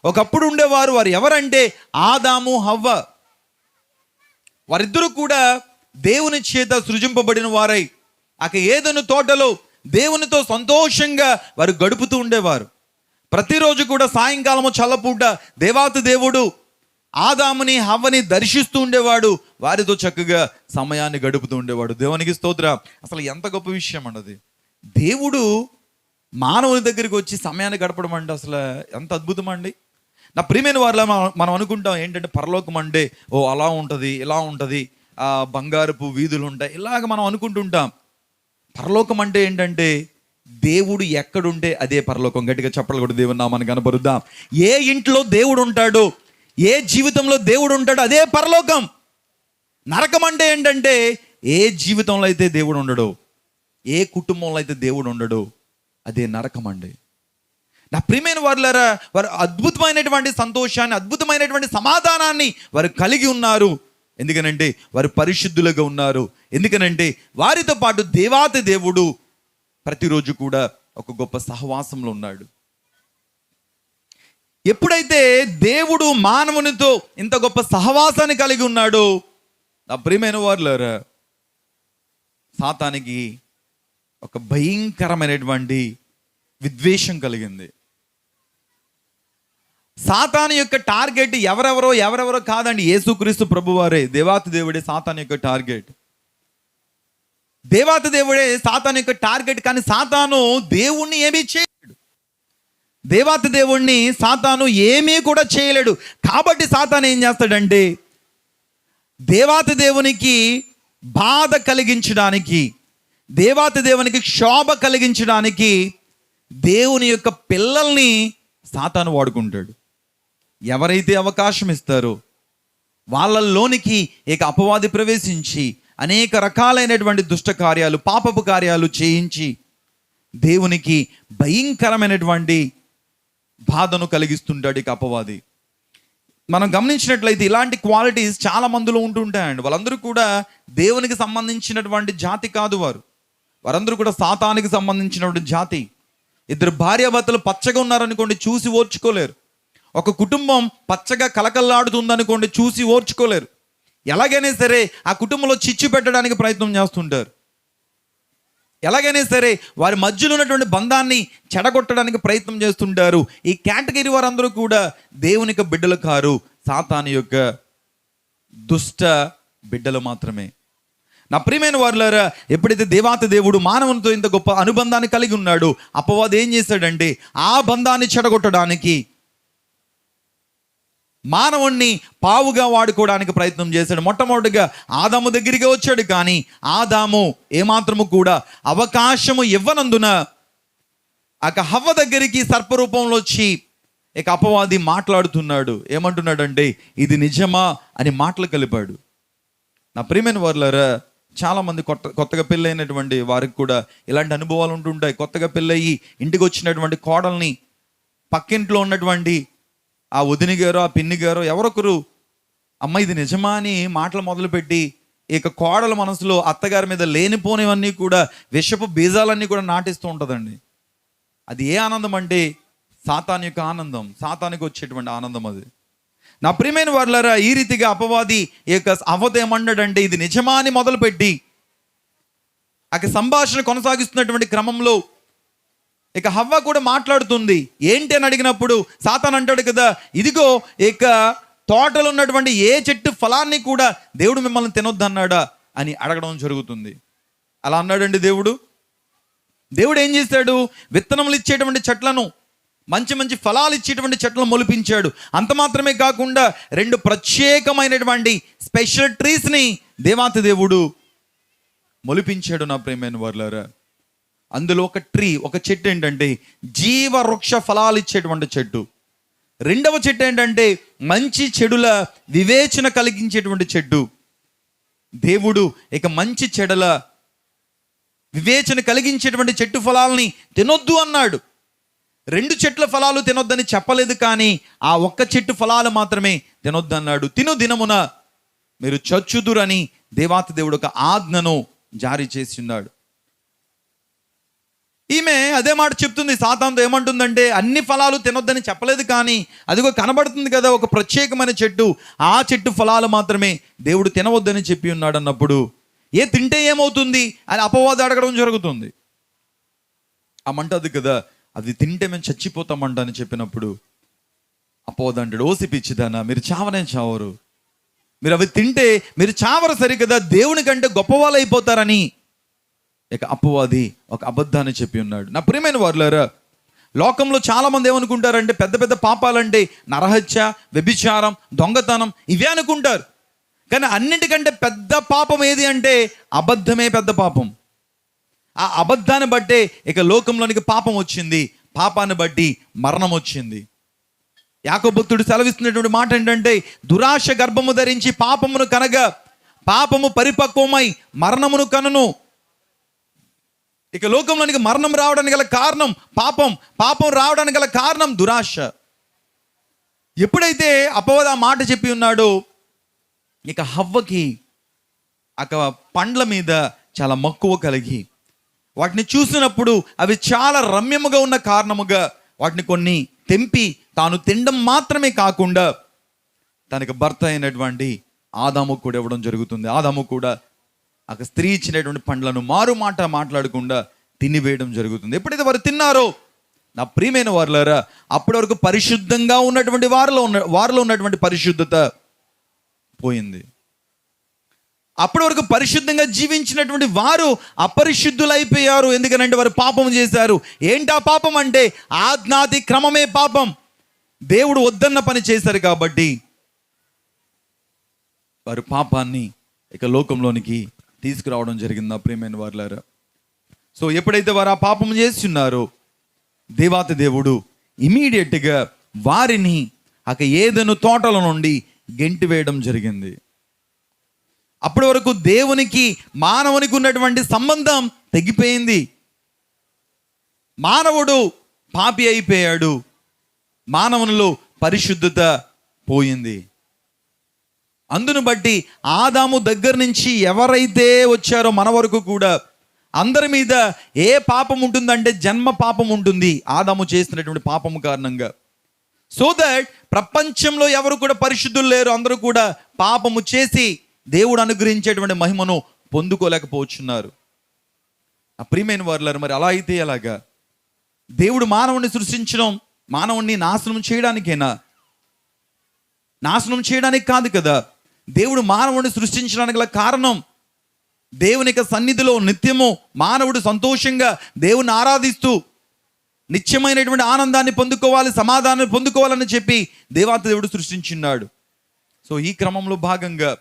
ఒకప్పుడు ఉండేవారు. వారు ఎవరంటే ఆదాము, హవ్వ. వారిద్దరూ కూడా దేవుని చేత సృజింపబడిన వారై ఏదెను తోటలో దేవునితో సంతోషంగా వారు గడుపుతూ ఉండేవారు. ప్రతిరోజు కూడా సాయంకాలము చల్లపూట దేవాతి దేవుడు ఆదాముని, హవ్వని దర్శిస్తూ ఉండేవాడు. వారితో చక్కగా సమయాన్ని గడుపుతూ ఉండేవాడు. దేవునికి స్తోత్రం. అసలు ఎంత గొప్ప విషయం అన్నది. దేవుడు మానవుని దగ్గరికి వచ్చి సమయాన్ని గడపడం అంటే అసలు ఎంత అద్భుతం అండి. నా ప్రియమైన వారిలో మనం అనుకుంటాం ఏంటంటే పరలోకం అంటే ఓ అలా ఉంటుంది, ఇలా ఉంటుంది, బంగారపు వీధులు ఉంటాయి, ఇలాగ మనం అనుకుంటుంటాం. పరలోకం అంటే ఏంటంటే దేవుడు ఎక్కడుంటే అదే పరలోకం. గట్టిగా చెప్పలు కూడా దేవుని నామాన్ని కనబరుద్దాం. ఏ ఇంట్లో దేవుడు ఉంటాడో, ఏ జీవితంలో దేవుడు ఉంటాడో అదే పరలోకం. నరకం అంటే ఏంటంటే ఏ జీవితంలో అయితే దేవుడు ఉండడో, ఏ కుటుంబంలో అయితే దేవుడు ఉండడో అదే నరకం అండి. నా ప్రియమైన వారులారా, వారు అద్భుతమైనటువంటి సంతోషాన్ని, అద్భుతమైనటువంటి సమాధానాన్ని వారు కలిగి ఉన్నారు. ఎందుకనంటే వారు పరిశుద్ధులుగా ఉన్నారు. ఎందుకనంటే వారితో పాటు దేవాతి దేవుడు ప్రతిరోజు కూడా ఒక గొప్ప సహవాసంలో ఉన్నాడు. ఎప్పుడైతే దేవుడు మానవునితో ఇంత గొప్ప సహవాసాన్ని కలిగి ఉన్నాడో నా ప్రియమైన వారులారా, సాతానికి ఒక భయంకరమైనటువంటి విద్వేషం కలిగింది. సాతాను యొక్క టార్గెట్ ఎవరెవరో కాదండి, యేసుక్రీస్తు ప్రభువారే. దేవాతి దేవుడే సాతాను యొక్క టార్గెట్. దేవాతి దేవుడే సాతాను యొక్క టార్గెట్. కానీ సాతాను దేవుణ్ణి ఏమీ చేయలేడు. దేవాతి దేవుణ్ణి సాతాను ఏమీ కూడా చేయలేడు. కాబట్టి సాతాను ఏం చేస్తాడంటే దేవాతి దేవునికి బాధ కలిగించడానికి, దేవాతి దేవునికి క్షోభ కలిగించడానికి దేవుని యొక్క పిల్లల్ని సాతాను వాడుకుంటాడు. ఎవరైతే అవకాశం ఇస్తారో వాళ్ళల్లోనికి అపవాది ప్రవేశించి అనేక రకాలైనటువంటి దుష్ట కార్యాలు, పాపపు కార్యాలు చేయించి దేవునికి భయంకరమైనటువంటి బాధను కలిగిస్తుంటాడు అపవాది. మనం గమనించినట్లయితే ఇలాంటి క్వాలిటీస్ చాలా మందిలో ఉంటుంటాయండి. వాళ్ళందరూ కూడా దేవునికి సంబంధించినటువంటి జాతి కాదు. వారందరూ కూడా సాతానికి సంబంధించినటువంటి జాతి. ఇద్దరు భార్యాభర్తలు పచ్చగా ఉన్నారనుకోండి, చూసి ఓర్చుకోలేరు. ఒక కుటుంబం పచ్చగా కలకల్లాడుతుందనుకోండి, చూసి ఓర్చుకోలేరు. ఎలాగైనా సరే ఆ కుటుంబంలో చిచ్చు పెట్టడానికి ప్రయత్నం చేస్తుంటారు. ఎలాగైనా సరే వారి మధ్యలో ఉన్నటువంటి బంధాన్ని చెడగొట్టడానికి ప్రయత్నం చేస్తుంటారు. ఈ కేటగిరీ వారందరూ కూడా దేవుని యొక్క బిడ్డలు కారు, సాతాను యొక్క దుష్ట బిడ్డలు మాత్రమే. నా ప్రియమైన వారులారా, ఎప్పుడైతే దేవాతి దేవుడు మానవునితో ఇంత గొప్ప అనుబంధాన్ని కలిగి ఉన్నాడో అపవాది ఏం చేశాడంటే ఆ బంధాన్ని చెడగొట్టడానికి మానవుణ్ణి పావుగా వాడుకోవడానికి ప్రయత్నం చేశాడు. మొట్టమొదటిగా ఆదాము దగ్గరికి వచ్చాడు, కానీ ఆదాము ఏమాత్రము కూడా అవకాశము ఇవ్వనందున హవ్వ దగ్గరికి సర్పరూపంలో వచ్చి అపవాది మాట్లాడుతున్నాడు. ఏమంటున్నాడంటే, ఇది నిజమా అని మాటలు కలిపాడు. నా ప్రియమైన వారులారా, చాలామంది కొత్తగా పెళ్ళైనటువంటి వారికి కూడా ఇలాంటి అనుభవాలు ఉంటుంటాయి. కొత్తగా పెళ్ళయి ఇంటికి వచ్చినటువంటి కోడల్ని పక్కింట్లో ఉన్నటువంటి ఆ వదిని గారు, ఆ పిన్ని గారు, ఎవరొకరు అమ్మ ఇది నిజమా అని మాటలు మొదలుపెట్టి కోడల మనసులో అత్తగారి మీద లేనిపోనివన్నీ కూడా విషపు బీజాలన్నీ కూడా నాటిస్తూ ఉంటుందండి. అది ఏ ఆనందం అంటే సాతాను యొక్క ఆనందం, సాతానికి వచ్చేటువంటి ఆనందం అది. నా ప్రియమైన వారులారా, ఈ రీతిగా అపవాది అవ్వతో ఏమన్నాడంటే ఇది నిజమా అని మొదలుపెట్టి సంభాషణ కొనసాగిస్తున్నటువంటి క్రమంలో హవ్వ కూడా మాట్లాడుతుంది. ఏంటి అని అడిగినప్పుడు సాతాను అంటాడు కదా, ఇదిగో తోటలో ఉన్నటువంటి ఏ చెట్టు ఫలాన్ని కూడా దేవుడు మిమ్మల్ని తినొద్దన్నాడా అని అడగడం జరుగుతుంది. అలా అన్నాడండి దేవుడు. దేవుడు ఏం చేశాడు, విత్తనములు ఇచ్చేటువంటి చెట్లను, మంచి మంచి ఫలాలు ఇచ్చేటువంటి చెట్లను మొలిపించాడు. అంత మాత్రమే కాకుండా 2 ప్రత్యేకమైనటువంటి స్పెషల్ ట్రీస్ని దేవాతి దేవుడు మొలిపించాడు. నా ప్రియమైన వారులారా, అందులో ఒక చెట్టు ఏంటంటే జీవవృక్ష ఫలాలు ఇచ్చేటువంటి చెట్టు. 2వ చెట్టు ఏంటంటే మంచి చెడుల వివేచన కలిగించేటువంటి చెట్టు. దేవుడు మంచి చెడుల వివేచన కలిగించేటువంటి చెట్టు ఫలాల్ని తినొద్దు అన్నాడు. 2 చెట్ల ఫలాలు తినొద్దని చెప్పలేదు, కానీ ఆ ఒక్క చెట్టు ఫలాలు మాత్రమే తినొద్దు అన్నాడు. తిను దినమున మీరు చచ్చుదురని దేవాతి దేవుడు ఒక ఆజ్ఞను జారీ చేసి ఉన్నాడు. ఈమె అదే మాట చెప్తుంది. సాతానుతో ఏమంటుందంటే, అన్ని ఫలాలు తినొద్దని చెప్పలేదు, కానీ అదిగో కనబడుతుంది కదా ఒక ప్రత్యేకమైన చెట్టు, ఆ చెట్టు ఫలాలు మాత్రమే దేవుడు తినవద్దని చెప్పి ఉన్నాడు అన్నప్పుడు తింటే ఏమవుతుంది అని అపవాది అడగడం జరుగుతుంది. ఆ మంట అది కదా, అది తింటే మేము చచ్చిపోతామంట అని చెప్పినప్పుడు అపవాది అంటాడు, ఓసి పిచ్చిదానా, మీరు చావనే చావరు, మీరు అవి తింటే మీరు చావరు సరికదా, దేవుని కంటే గొప్పవాళ్ళు అయిపోతారని అపవాది ఒక అబద్ధాన్ని చెప్పి ఉన్నాడు. నా ప్రియమైన వారులారా, లోకంలో చాలామంది ఏమనుకుంటారంటే పెద్ద పెద్ద పాపాలంటే నరహత్య, వ్యభిచారం, దొంగతనం ఇవే అనుకుంటారు. కానీ అన్నిటికంటే పెద్ద పాపం ఏది అంటే అబద్ధమే పెద్ద పాపం. ఆ అబద్ధాన్ని బట్టే లోకంలోనికి పాపం వచ్చింది, పాపాన్ని బట్టి మరణం వచ్చింది. యాకోబు భక్తుడు సెలవిస్తున్నటువంటి మాట ఏంటంటే, దురాశ గర్భము ధరించి పాపమును కనగా పాపము పరిపక్వమై మరణమును కనును. లోకంలోనికి మరణం రావడానికి గల కారణం పాపం, పాపం రావడానికి గల కారణం దురాశ. ఎప్పుడైతే అపవాది ఆ మాట చెప్పి ఉన్నాడో హవ్వకి పండ్ల మీద చాలా మక్కువ కలిగి వాటిని చూసినప్పుడు అవి చాలా రమ్యముగా ఉన్న కారణముగా వాటిని కొన్ని తెంపి తాను తినడం మాత్రమే కాకుండా తనకి భర్త అయినటువంటి ఆదాము కూడా ఇవ్వడం జరుగుతుంది. ఆదాము కూడా స్త్రీ ఇచ్చినటువంటి పండ్లను మారు మాట మాట్లాడకుండా తినివేయడం జరుగుతుంది. ఎప్పుడైతే వారు తిన్నారో నా ప్రియమైన వారులారా, అప్పటి వరకు పరిశుద్ధంగా ఉన్నటువంటి వారిలో ఉన్నటువంటి పరిశుద్ధత పోయింది. అప్పటి వరకు పరిశుద్ధంగా జీవించినటువంటి వారు అపరిశుద్ధులైపోయారు. ఎందుకనంటే వారు పాపం చేశారు. ఏంటా పాపం అంటే ఆజ్ఞాతి క్రమమే పాపం. దేవుడు వద్దన్న పని చేశారు కాబట్టి వారు పాపాన్ని లోకంలోనికి తీసుకురావడం జరిగింది. నా ప్రియమైన వారులారా, సో ఎప్పుడైతే వారు ఆ పాపం చేస్తున్నారో దేవాతి దేవుడు ఇమీడియట్గా వారిని ఏదెను తోటల నుండి గెంటి వేయడం జరిగింది. అప్పటి వరకు దేవునికి మానవునికి ఉన్నటువంటి సంబంధం తెగిపోయింది. మానవుడు పాపి అయిపోయాడు, మానవునిలో పరిశుద్ధత పోయింది. అందును బట్టి ఆదాము దగ్గర నుంచి ఎవరైతే వచ్చారో మన వరకు కూడా అందరి మీద ఏ పాపం ఉంటుందంటే జన్మ పాపం ఉంటుంది, ఆదాము చేసినటువంటి పాపము కారణంగా. సో దట్ ప్రపంచంలో ఎవరు కూడా పరిశుద్ధులు లేరు, అందరూ కూడా పాపము చేసి దేవుడు అనుగ్రహించేటువంటి మహిమను పొందుకోలేకపోతున్నారు. ఆ ప్రియమైన వారులారా, మరి అలా అయితే ఎలాగా? దేవుడు మానవుని సృష్టించడం మానవుణ్ణి నాశనం చేయడానికేనా? నాశనం చేయడానికి కాదు కదా. దేవుడు మానవుడిని సృష్టించడానికి గల కారణం దేవుని యొక్క సన్నిధిలో నిత్యము మానవుడు సంతోషంగా దేవుని ఆరాధిస్తూ నిత్యమైనటువంటి ఆనందాన్ని పొందుకోవాలి, సమాధానాన్ని పొందుకోవాలని చెప్పి దేవాతి దేవుడు సృష్టించున్నాడు. సో ఈ క్రమంలో భాగంగా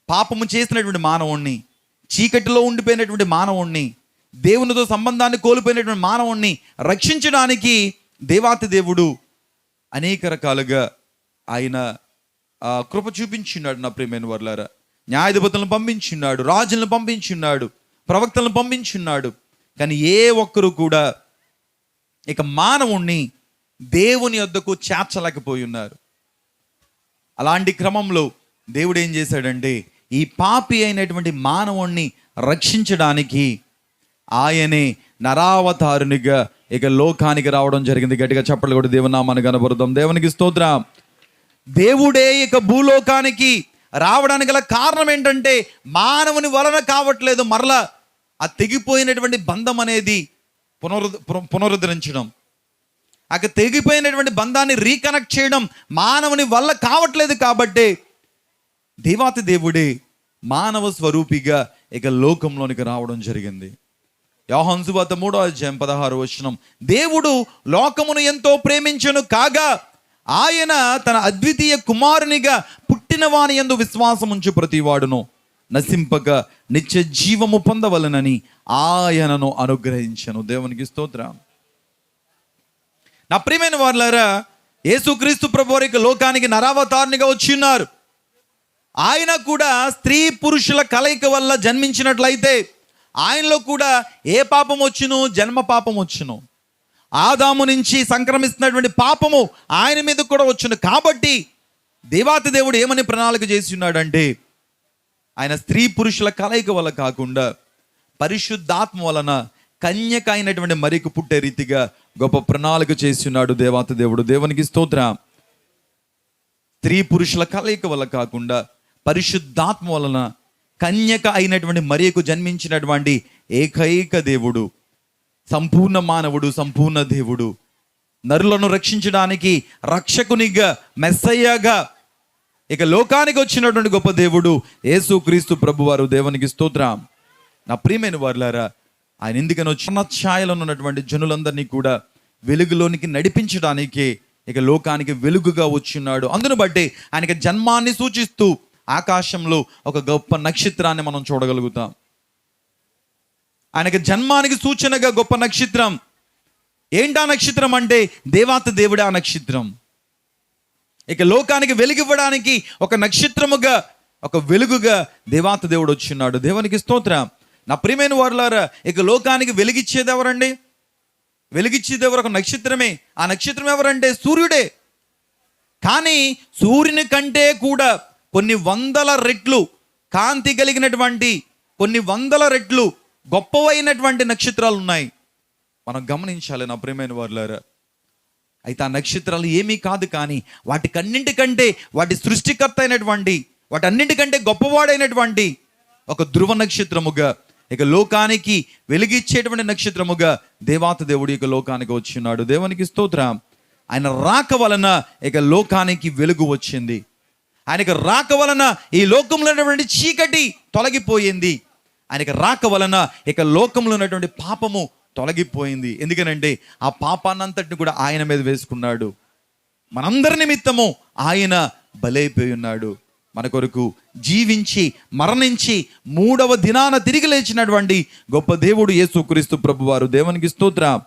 పాపము చేసినటువంటి మానవుణ్ణి, చీకటిలో ఉండిపోయినటువంటి మానవుణ్ణి, దేవునితో సంబంధాన్ని కోల్పోయినటువంటి మానవుణ్ణి రక్షించడానికి దేవాతి దేవుడు అనేక రకాలుగా ఆయన కృప చూపించున్నాడు. నా ప్రియమైన వర్లారా, న్యాయాధిపతులను పంపించున్నాడు, రాజులను పంపించున్నాడు, ప్రవక్తలను పంపించున్నాడు. కానీ ఏ ఒక్కరు కూడా ఇక మానవుణ్ణి దేవుని యొద్దకు చేర్చలేకపోయి ఉన్నారు. అలాంటి క్రమంలో దేవుడు ఏం చేశాడంటే ఈ పాపి అయినటువంటి మానవుణ్ణి రక్షించడానికి ఆయనే నరావతారునిగా ఇక లోకానికి రావడం జరిగింది. గట్టిగా చప్పట్లు కూడా దేవుని నామాన్ని కనబరుద్దాం. దేవునికి స్తోత్రం. దేవుడే ఇక భూలోకానికి రావడానికి గల కారణం ఏంటంటే మానవుని వలన కావట్లేదు, మరలా ఆ తెగిపోయినటువంటి బంధం అనేది పునరుద్ధరించడం, ఆ తెగిపోయినటువంటి బంధాన్ని రీకనెక్ట్ చేయడం మానవుని వల్ల కావట్లేదు. కాబట్టి దేవాతి దేవుడే మానవ స్వరూపిగా ఇక లోకంలోనికి రావడం జరిగింది. యోహాను సువార్త 3:16 దేవుడు లోకమును ఎంతో ప్రేమించెను కాగా ఆయన తన అద్వితీయ కుమారునిగా పుట్టిన వాని యందు విశ్వాసం ఉంచు ప్రతివాడును నశింపక నిత్య జీవము పొందవలనని ఆయనను అనుగ్రహించను. దేవునికి స్తోత్రం. నా ప్రియమైన వారులారా, యేసుక్రీస్తు ప్రభువారు లోకానికి నరావతారునిగా వచ్చి ఉన్నారు. ఆయన కూడా స్త్రీ పురుషుల కలయిక వల్ల జన్మించినట్లయితే ఆయనలో కూడా ఏ పాపం వచ్చును? జన్మ పాపం వచ్చును. ఆదాము నుంచి సంక్రమిస్తున్నటువంటి పాపము ఆయన మీద కూడా వచ్చును. కాబట్టి దేవాతి దేవుడు ఏమని ప్రణాళిక చేసి ఉన్నాడంటే ఆయన స్త్రీ పురుషుల కలయిక వల్ల కాకుండా పరిశుద్ధాత్మ వలన కన్యక అయినటువంటి మరికి పుట్టే రీతిగా గొప్ప ప్రణాళిక చేసి ఉన్నాడు దేవాతి దేవుడు. దేవునికి స్తోత్రం. స్త్రీ పురుషుల కలయిక వల్ల కాకుండా పరిశుద్ధాత్మ వలన కన్యక అయినటువంటి మరియకు జన్మించినటువంటి ఏకైక దేవుడు, సంపూర్ణ మానవుడు, సంపూర్ణ దేవుడు, నరులను రక్షించడానికి రక్షకునిగా, మెస్సయ్యగా ఇక లోకానికి వచ్చినటువంటి గొప్ప దేవుడు యేసుక్రీస్తు ప్రభువారు. దేవునికి స్తోత్రం. నా ప్రియమైన వారులారా, ఆయన ఎందుకని వచ్చిన ఛాయలో ఉన్నటువంటి జనులందరినీ కూడా వెలుగులోనికి నడిపించడానికి ఇక లోకానికి వెలుగుగా వచ్చిన్నాడు. అందును బట్టి ఆయనకి జన్మాన్ని సూచిస్తూ ఆకాశంలో ఒక గొప్ప నక్షత్రాన్ని మనం చూడగలుగుతాం. ఆయనకి జన్మానికి సూచనగా గొప్ప నక్షత్రం. ఏంటా నక్షత్రం అంటే దేవాతి దేవుడే ఆ నక్షత్రం. ఇక లోకానికి వెలుగివ్వడానికి ఒక నక్షత్రముగా, ఒక వెలుగుగా దేవాతి దేవుడు వచ్చిన్నాడు. దేవునికి స్తోత్రం. నా ప్రియమైన వారులారా, ఇక లోకానికి వెలిగిచ్చేది ఎవరండి? వెలిగిచ్చేది ఎవరు? ఒక నక్షత్రమే. ఆ నక్షత్రం ఎవరంటే సూర్యుడే. కానీ సూర్యుని కంటే కూడా కొన్ని వందల రెట్లు కాంతి కలిగినటువంటి, కొన్ని వందల రెట్లు గొప్పవైనటువంటి నక్షత్రాలు ఉన్నాయి. మనం గమనించాలి నా ప్రియమైన వారులారా. అయితే ఆ నక్షత్రాలు ఏమీ కాదు, కానీ వాటికన్నింటికంటే, వాటి సృష్టికర్త అయినటువంటి, వాటన్నింటికంటే గొప్పవాడైనటువంటి ఒక ధ్రువ నక్షత్రముగా, ఇక లోకానికి వెలిగిచ్చేటువంటి నక్షత్రముగా దేవాతి దేవుడు ఇక లోకానికి వచ్చినాడు. దేవునికి స్తోత్రం. ఆయన రాక వలన ఇక లోకానికి వెలుగు వచ్చింది. ఆయనకి రాక వలన ఈ లోకంలో ఉన్నటువంటి చీకటి తొలగిపోయింది. ఆయనకి రాక వలన ఇక లోకంలో ఉన్నటువంటి పాపము తొలగిపోయింది. ఎందుకనంటే ఆ పాపాన్నంతటిని కూడా ఆయన మీద వేసుకున్నాడు. మనందరి నిమిత్తము ఆయన బలైపోయి ఉన్నాడు. మన కొరకు జీవించి మరణించి 3వ దినాన తిరిగి లేచినటువంటి గొప్ప దేవుడు యేసుక్రీస్తు ప్రభువారు. దేవునికి స్తోత్రం.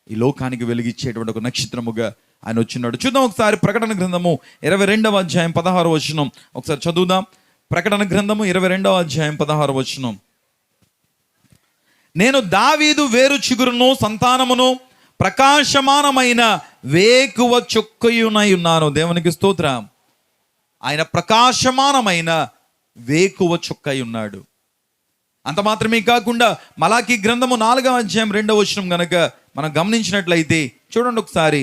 ఈ లోకానికి వెలిగిచ్చేటువంటి ఒక నక్షత్రముగా ఆయన వచ్చినాడు. చూద్దాం ఒకసారి ప్రకటన గ్రంథము 22:16 ఒకసారి చదువుదాం. ప్రకటన గ్రంథము 22:16. నేను దావీదు వేరు చిగురును సంతానమును ప్రకాశమానమైన వేకువ చుక్కయునై ఉన్నాను. దేవునికి స్తోత్రం. ఆయన ప్రకాశమానమైన వేకువ చుక్కై ఉన్నాడు. అంత మాత్రమే కాకుండా మలాకీ గ్రంథము 4:2 గనక మనం గమనించినట్లయితే చూడండి ఒకసారి.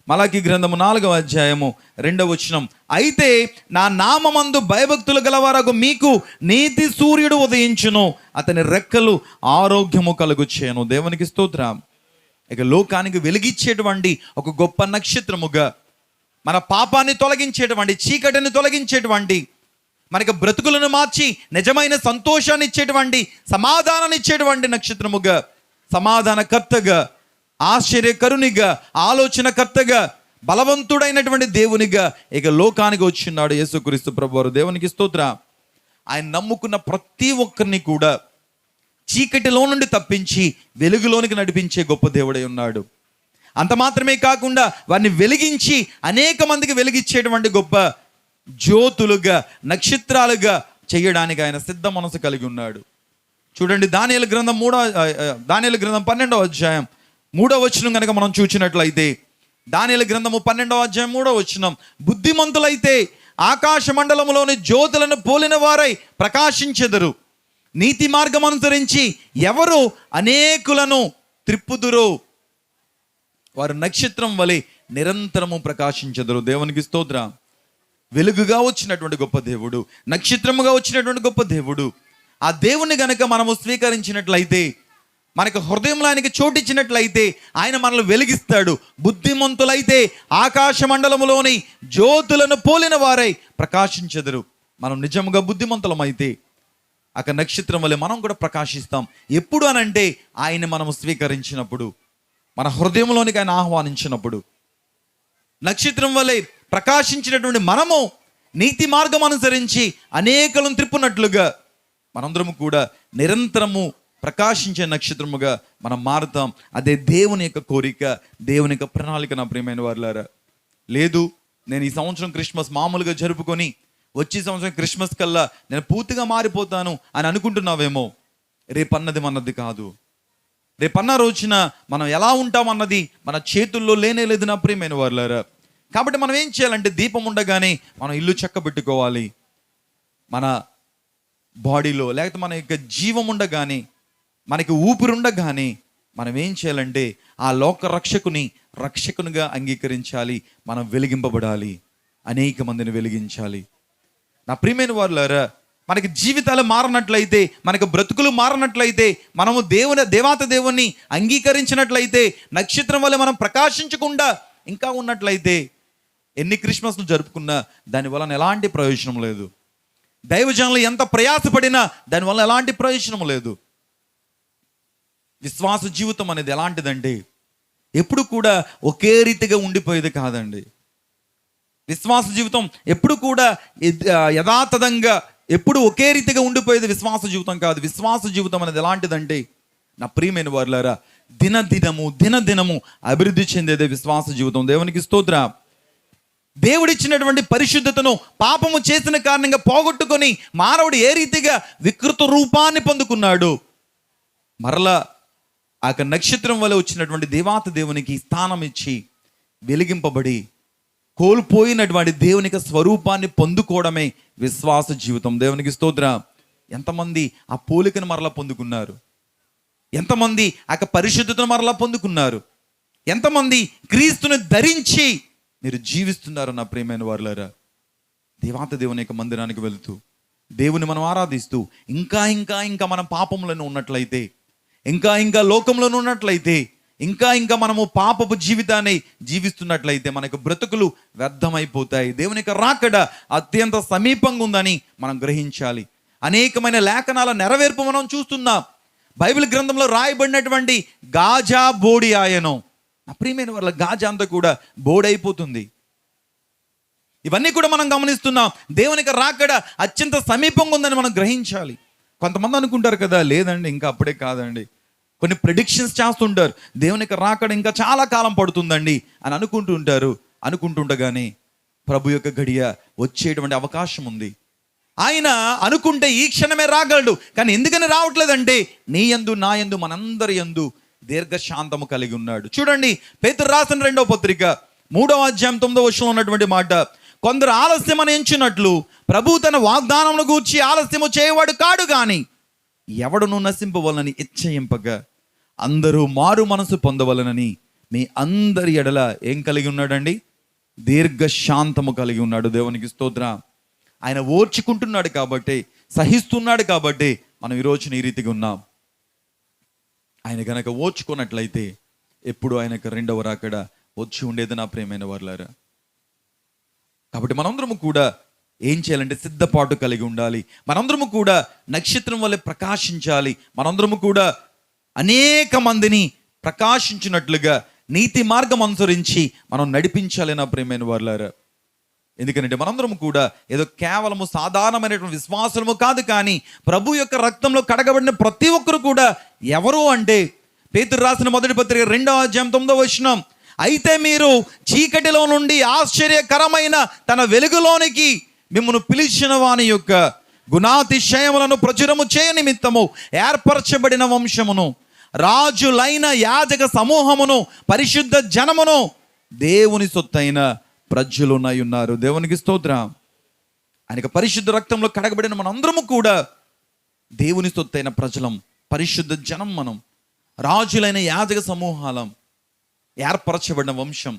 మలాకీ గ్రంథము 4:2 అయితే నా నామమందు భయభక్తులు గలవారగు మీకు నీతి సూర్యుడు ఉదయించును, అతని రెక్కలు ఆరోగ్యము కలుగుచేయను. దేవునికి స్తోత్రం. ఇక లోకానికి వెలిగించేటువంటి ఒక గొప్ప నక్షత్రముగా, మన పాపాన్ని తొలగించేటువంటి, చీకటిని తొలగించేటువంటి, మనకి బ్రతుకులను మార్చి నిజమైన సంతోషాన్ని ఇచ్చేటువంటి, సమాధానాన్ని ఇచ్చేటువంటి నక్షత్రముగా, సమాధానకర్తగా ఆశ్చర్యకరునిగా, ఆలోచనకర్తగా, బలవంతుడైనటువంటి దేవునిగా ఇక లోకానికి వచ్చిన్నాడు యేసుక్రీస్తు ప్రభువారు. దేవునికి స్తోత్ర. ఆయన నమ్ముకున్న ప్రతి ఒక్కరిని కూడా చీకటిలో నుండి తప్పించి వెలుగులోనికి నడిపించే గొప్ప దేవుడై ఉన్నాడు. అంత మాత్రమే కాకుండా వారిని వెలిగించి అనేక మందికి వెలిగించేటువంటి గొప్ప జ్యోతులుగా, నక్షత్రాలుగా చేయడానికి ఆయన సిద్ధ మనసు కలిగి ఉన్నాడు. చూడండి, దానియేలు గ్రంథం 12వ అధ్యాయం 3వ వచనం కనుక మనం చూసినట్లయితే, దానియేలు గ్రంథము 12వ అధ్యాయం 3వ వచనం, బుద్ధిమంతులైతే ఆకాశ మండలములోని జ్యోతులను పోలిన వారై ప్రకాశించెదరు. నీతి మార్గం అనుసరించి ఎవరు అనేకులను త్రిప్పుదురో వారు నక్షత్రం వలె నిరంతరము ప్రకాశించెదరు. దేవునికి స్తోత్ర. వెలుగుగా వచ్చినటువంటి గొప్ప దేవుడు, నక్షత్రముగా వచ్చినటువంటి గొప్ప దేవుడు. ఆ దేవుని గనక మనము స్వీకరించినట్లయితే, మనకు హృదయంలో ఆయనకి చోటిచ్చినట్లయితే ఆయన మనల్ని వెలిగిస్తాడు. బుద్ధిమంతులైతే ఆకాశ మండలములోని జ్యోతులను పోలిన వారై ప్రకాశించెదరు. మనం నిజముగా బుద్ధిమంతులమైతే అక్కడ నక్షత్రం వలె మనం కూడా ప్రకాశిస్తాం. ఎప్పుడు అనంటే ఆయన మనము స్వీకరించినప్పుడు, మన హృదయంలోనికి ఆయన ఆహ్వానించినప్పుడు. నక్షత్రం వలె ప్రకాశించినటువంటి మనము నీతి మార్గం అనుసరించి అనేకలను త్రిప్పునట్లుగా మనందరము కూడా నిరంతరము ప్రకాశించే నక్షత్రముగా మనం మారుతాం. అదే దేవుని యొక్క కోరిక, దేవుని యొక్క ప్రణాళిక. నా ప్రియమైన వారులారా, లేదు నేను ఈ సంవత్సరం క్రిస్మస్ మామూలుగా జరుపుకొని వచ్చే సంవత్సరం క్రిస్మస్ కల్లా నేను పూర్తిగా మారిపోతాను అని అనుకుంటున్నావేమో. రేపన్నది మనది కాదు. రేపన్న రోజున మనం ఎలా ఉంటామన్నది మన చేతుల్లో లేనే లేదు నా ప్రియమైన వారులారా. కాబట్టి మనం ఏం చేయాలంటే, దీపం ఉండగానే మనం ఇల్లు చక్కబెట్టుకోవాలి. మన బాడీలో లేకపోతే మన యొక్క జీవం ఉండగానే, మనకి ఊపిరి ఉండగానే మనం ఏం చేయాలంటే ఆ లోక రక్షకునిగా అంగీకరించాలి. మనం వెలిగింపబడాలి, అనేక మందిని వెలిగించాలి. నా ప్రియమైన వారులారా, మనకి జీవితాలు మారనట్లయితే, మనకు బ్రతుకులు మారనట్లయితే, మనము దేవాతి దేవుణ్ణి అంగీకరించినట్లయితే, నక్షత్రం వల్ల మనం ప్రకాశించకుండా ఇంకా ఉన్నట్లయితే, ఎన్ని క్రిస్మస్ను జరుపుకున్నా దానివల్ల ఎలాంటి ప్రయోజనం లేదు. దైవజనులు ఎంత ప్రయాసపడినా దానివల్ల ఎలాంటి ప్రయోజనం లేదు. విశ్వాస జీవితం అనేది ఎలాంటిదంటే ఎప్పుడు కూడా ఒకే రీతిగా ఉండిపోయేది కాదండి. విశ్వాస జీవితం ఎప్పుడు కూడా యథాతథంగా ఎప్పుడు ఒకే రీతిగా ఉండిపోయేది విశ్వాస జీవితం కాదు. విశ్వాస జీవితం అనేది ఎలాంటిదంటే, నా ప్రియమైన వారులారా, దినదినము అభివృద్ధి చెందేదే విశ్వాస జీవితం. దేవునికి స్తోత్ర. దేవుడిచ్చినటువంటి పరిశుద్ధతను పాపము చేసిన కారణంగా పోగొట్టుకొని మానవుడు ఏ రీతిగా వికృత రూపాన్ని పొందుకున్నాడు, మరలా ఆ నక్షత్రం వల్ల వచ్చినటువంటి దేవాతి దేవునికి స్థానం ఇచ్చి వెలిగింపబడి కోల్పోయినటువంటి దేవునికి స్వరూపాన్ని పొందుకోవడమే విశ్వాస జీవితం. దేవునికి స్తోత్ర. ఎంతమంది ఆ పోలికను మరలా పొందుకున్నారు? ఎంతమంది ఆ పరిశుద్ధతను మరలా పొందుకున్నారు? ఎంతమంది క్రీస్తుని ధరించి మీరు జీవిస్తున్నారు? నా ప్రియమైన వారులారా, దేవాతి దేవుని యొక్క మందిరానికి వెళుతూ దేవుని మనం ఆరాధిస్తూ ఇంకా మనం పాపంలోనే ఉన్నట్లయితే, ఇంకా లోకంలోనే ఉన్నట్లయితే, ఇంకా మనము పాపపు జీవితాన్ని జీవిస్తున్నట్లయితే మనకు బ్రతుకులు వ్యర్థమైపోతాయి. దేవుని యొక్క రాకడ అత్యంత సమీపంగా ఉందని మనం గ్రహించాలి. అనేకమైన లేఖనాల నెరవేర్పు మనం చూస్తున్నాం. బైబిల్ గ్రంథంలో రాయబడినటువంటి గాజా బోడి ఆయను. నా ప్రియమైన వాళ్ళ గాజా అంతా కూడా బోడైపోతుంది. ఇవన్నీ కూడా మనం గమనిస్తున్నాం. దేవుని యొక్క రాకడ అత్యంత సమీపంగా ఉందని మనం గ్రహించాలి. కొంతమంది అనుకుంటారు కదా, లేదండి ఇంకా అప్పుడే కాదండి. కొన్ని ప్రెడిక్షన్స్ చేస్తుంటారు, దేవుని యొక్క రాకడ ఇంకా చాలా కాలం పడుతుందండి అని అనుకుంటుండగానే ప్రభు యొక్క గడియ వచ్చేటువంటి అవకాశం ఉంది. ఆయన అనుకుంటే ఈ క్షణమే రాగలడు. కానీ ఎందుకని రావట్లేదంటే, నీ యందు నా యందు మనందరి యందు దీర్ఘశాంతము కలిగి ఉన్నాడు. చూడండి, పేతురు రాసిన 2వ పత్రిక 3వ అధ్యాయం 9వ వచనంలో ఉన్నటువంటి మాట, కొందరు ఆలస్యం అని ఎంచున్నట్లు ప్రభు తన వాగ్దానమును గూర్చి ఆలస్యము చేయవాడు కాడు, గాని ఎవడును నశింపవలనని ఇచ్చయింపగా అందరూ మారు మనసు పొందవలనని మీ అందరి ఎడల ఏం కలిగి ఉన్నాడండి? దీర్ఘశాంతము కలిగి ఉన్నాడు. దేవునికి స్తోత్ర. ఆయన ఓర్చుకుంటున్నాడు కాబట్టి, సహిస్తున్నాడు కాబట్టి మనం ఈరోజున ఈ రీతిగా ఉన్నాం. ఆయన కనుక ఓర్చుకున్నట్లయితే ఎప్పుడు ఆయనకు రెండవ రాకడ వచ్చి ఉండేది నా ప్రియమైన వారులారా. కాబట్టి మనందరము కూడా ఏం చేయాలంటే సిద్ధపాటు కలిగి ఉండాలి. మనందరము కూడా నక్షత్రం వల్లే ప్రకాశించాలి. మనందరము కూడా అనేక మందిని ప్రకాశించినట్లుగా నీతి మార్గం అనుసరించి మనం నడిపించాలి నా ప్రియమైన వారులారా. ఎందుకంటే మనందరం కూడా ఏదో కేవలము సాధారణమైనటువంటి విశ్వాసము కాదు, కానీ ప్రభు యొక్క రక్తంలో కడగబడిన ప్రతి ఒక్కరు కూడా ఎవరు అంటే, పేతురు రాసిన మొదటి పత్రిక 2వ అధ్యాయం 9వ వచనం, అయితే మీరు చీకటిలో నుండి ఆశ్చర్యకరమైన తన వెలుగులోనికి మిమ్మల్ని పిలిచిన వాని యొక్క గుణాతిశయములను ప్రచురము చేయ నిమిత్తము ఏర్పరచబడిన వంశమును, రాజులైన యాజక సమూహమును, పరిశుద్ధ జనమును, దేవుని సొత్తైన ప్రజలునై ఉన్నారు. దేవునికి స్తోత్రం. ఆయనకు పరిశుద్ధ రక్తంలో కడగబడిన మనందరము కూడా దేవుని సొత్తైన ప్రజలం, పరిశుద్ధ జనం, మనం రాజులైన యాజక సమూహాలం, ఏర్పరచబడిన వంశం.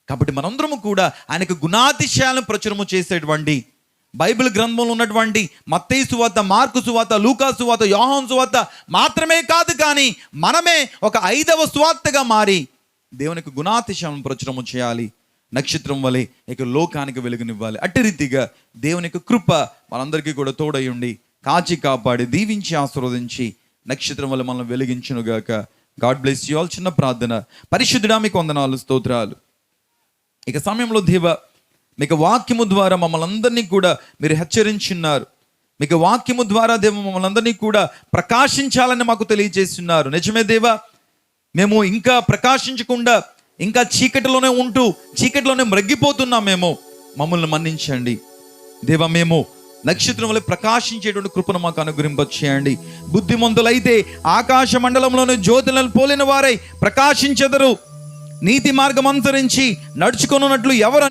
కాబట్టి మనందరము కూడా ఆయనకు గుణాతిశయాలను ప్రచురము చేసేటువంటి బైబిల్ గ్రంథంలో ఉన్నటువంటి మత్తయి సువార్త, మార్కు సువార్త, లూకా సువార్త, యోహాను సువార్త మాత్రమే కాదు, కానీ మనమే ఒక 5వ సువార్తగా మారి దేవునికి గుణాతిశయాలను ప్రచురము చేయాలి. నక్షత్రం వలె ఇక లోకానికి వెలుగునివ్వాలి. అట్టి రీతిగా దేవుని యొక్క కృప మనందరికీ కూడా తోడయుండి కాచి కాపాడి దీవించి ఆశీర్వదించి నక్షత్రం వల్ల మనల్ని వెలిగించునుగాక. God bless you all. చిన్న ప్రార్థన. పరిశుద్ధుడా మీకు వందనాలు, స్తోత్రాలు. ఇక సమయంలో దేవా, మీకు వాక్యము ద్వారా మమ్మల్ని అందరినీ కూడా మీరు హెచ్చరించున్నారు. మీకు వాక్యము ద్వారా దేవ మమ్మల్ని అందరినీ కూడా ప్రకాశించాలని మాకు తెలియజేస్తున్నారు. నిజమే దేవా, మేము ఇంకా ప్రకాశించకుండా ఇంకా చీకటిలోనే ఉంటూ చీకటిలోనే మ్రగ్గిపోతున్నామేమో, మమ్మల్ని మన్నించండి దేవా. మేము నక్షత్రం వల్ల ప్రకాశించేటువంటి కృపను మాకు అనుగ్రహింపచేయండి. బుద్ధిమంతులైతే ఆకాశ మండలంలోని జ్యోతులను పోలిన వారై ప్రకాశించెదరు. నీతి మార్గం అనుసరించి నడుచుకొనున్నట్లు ఎవరు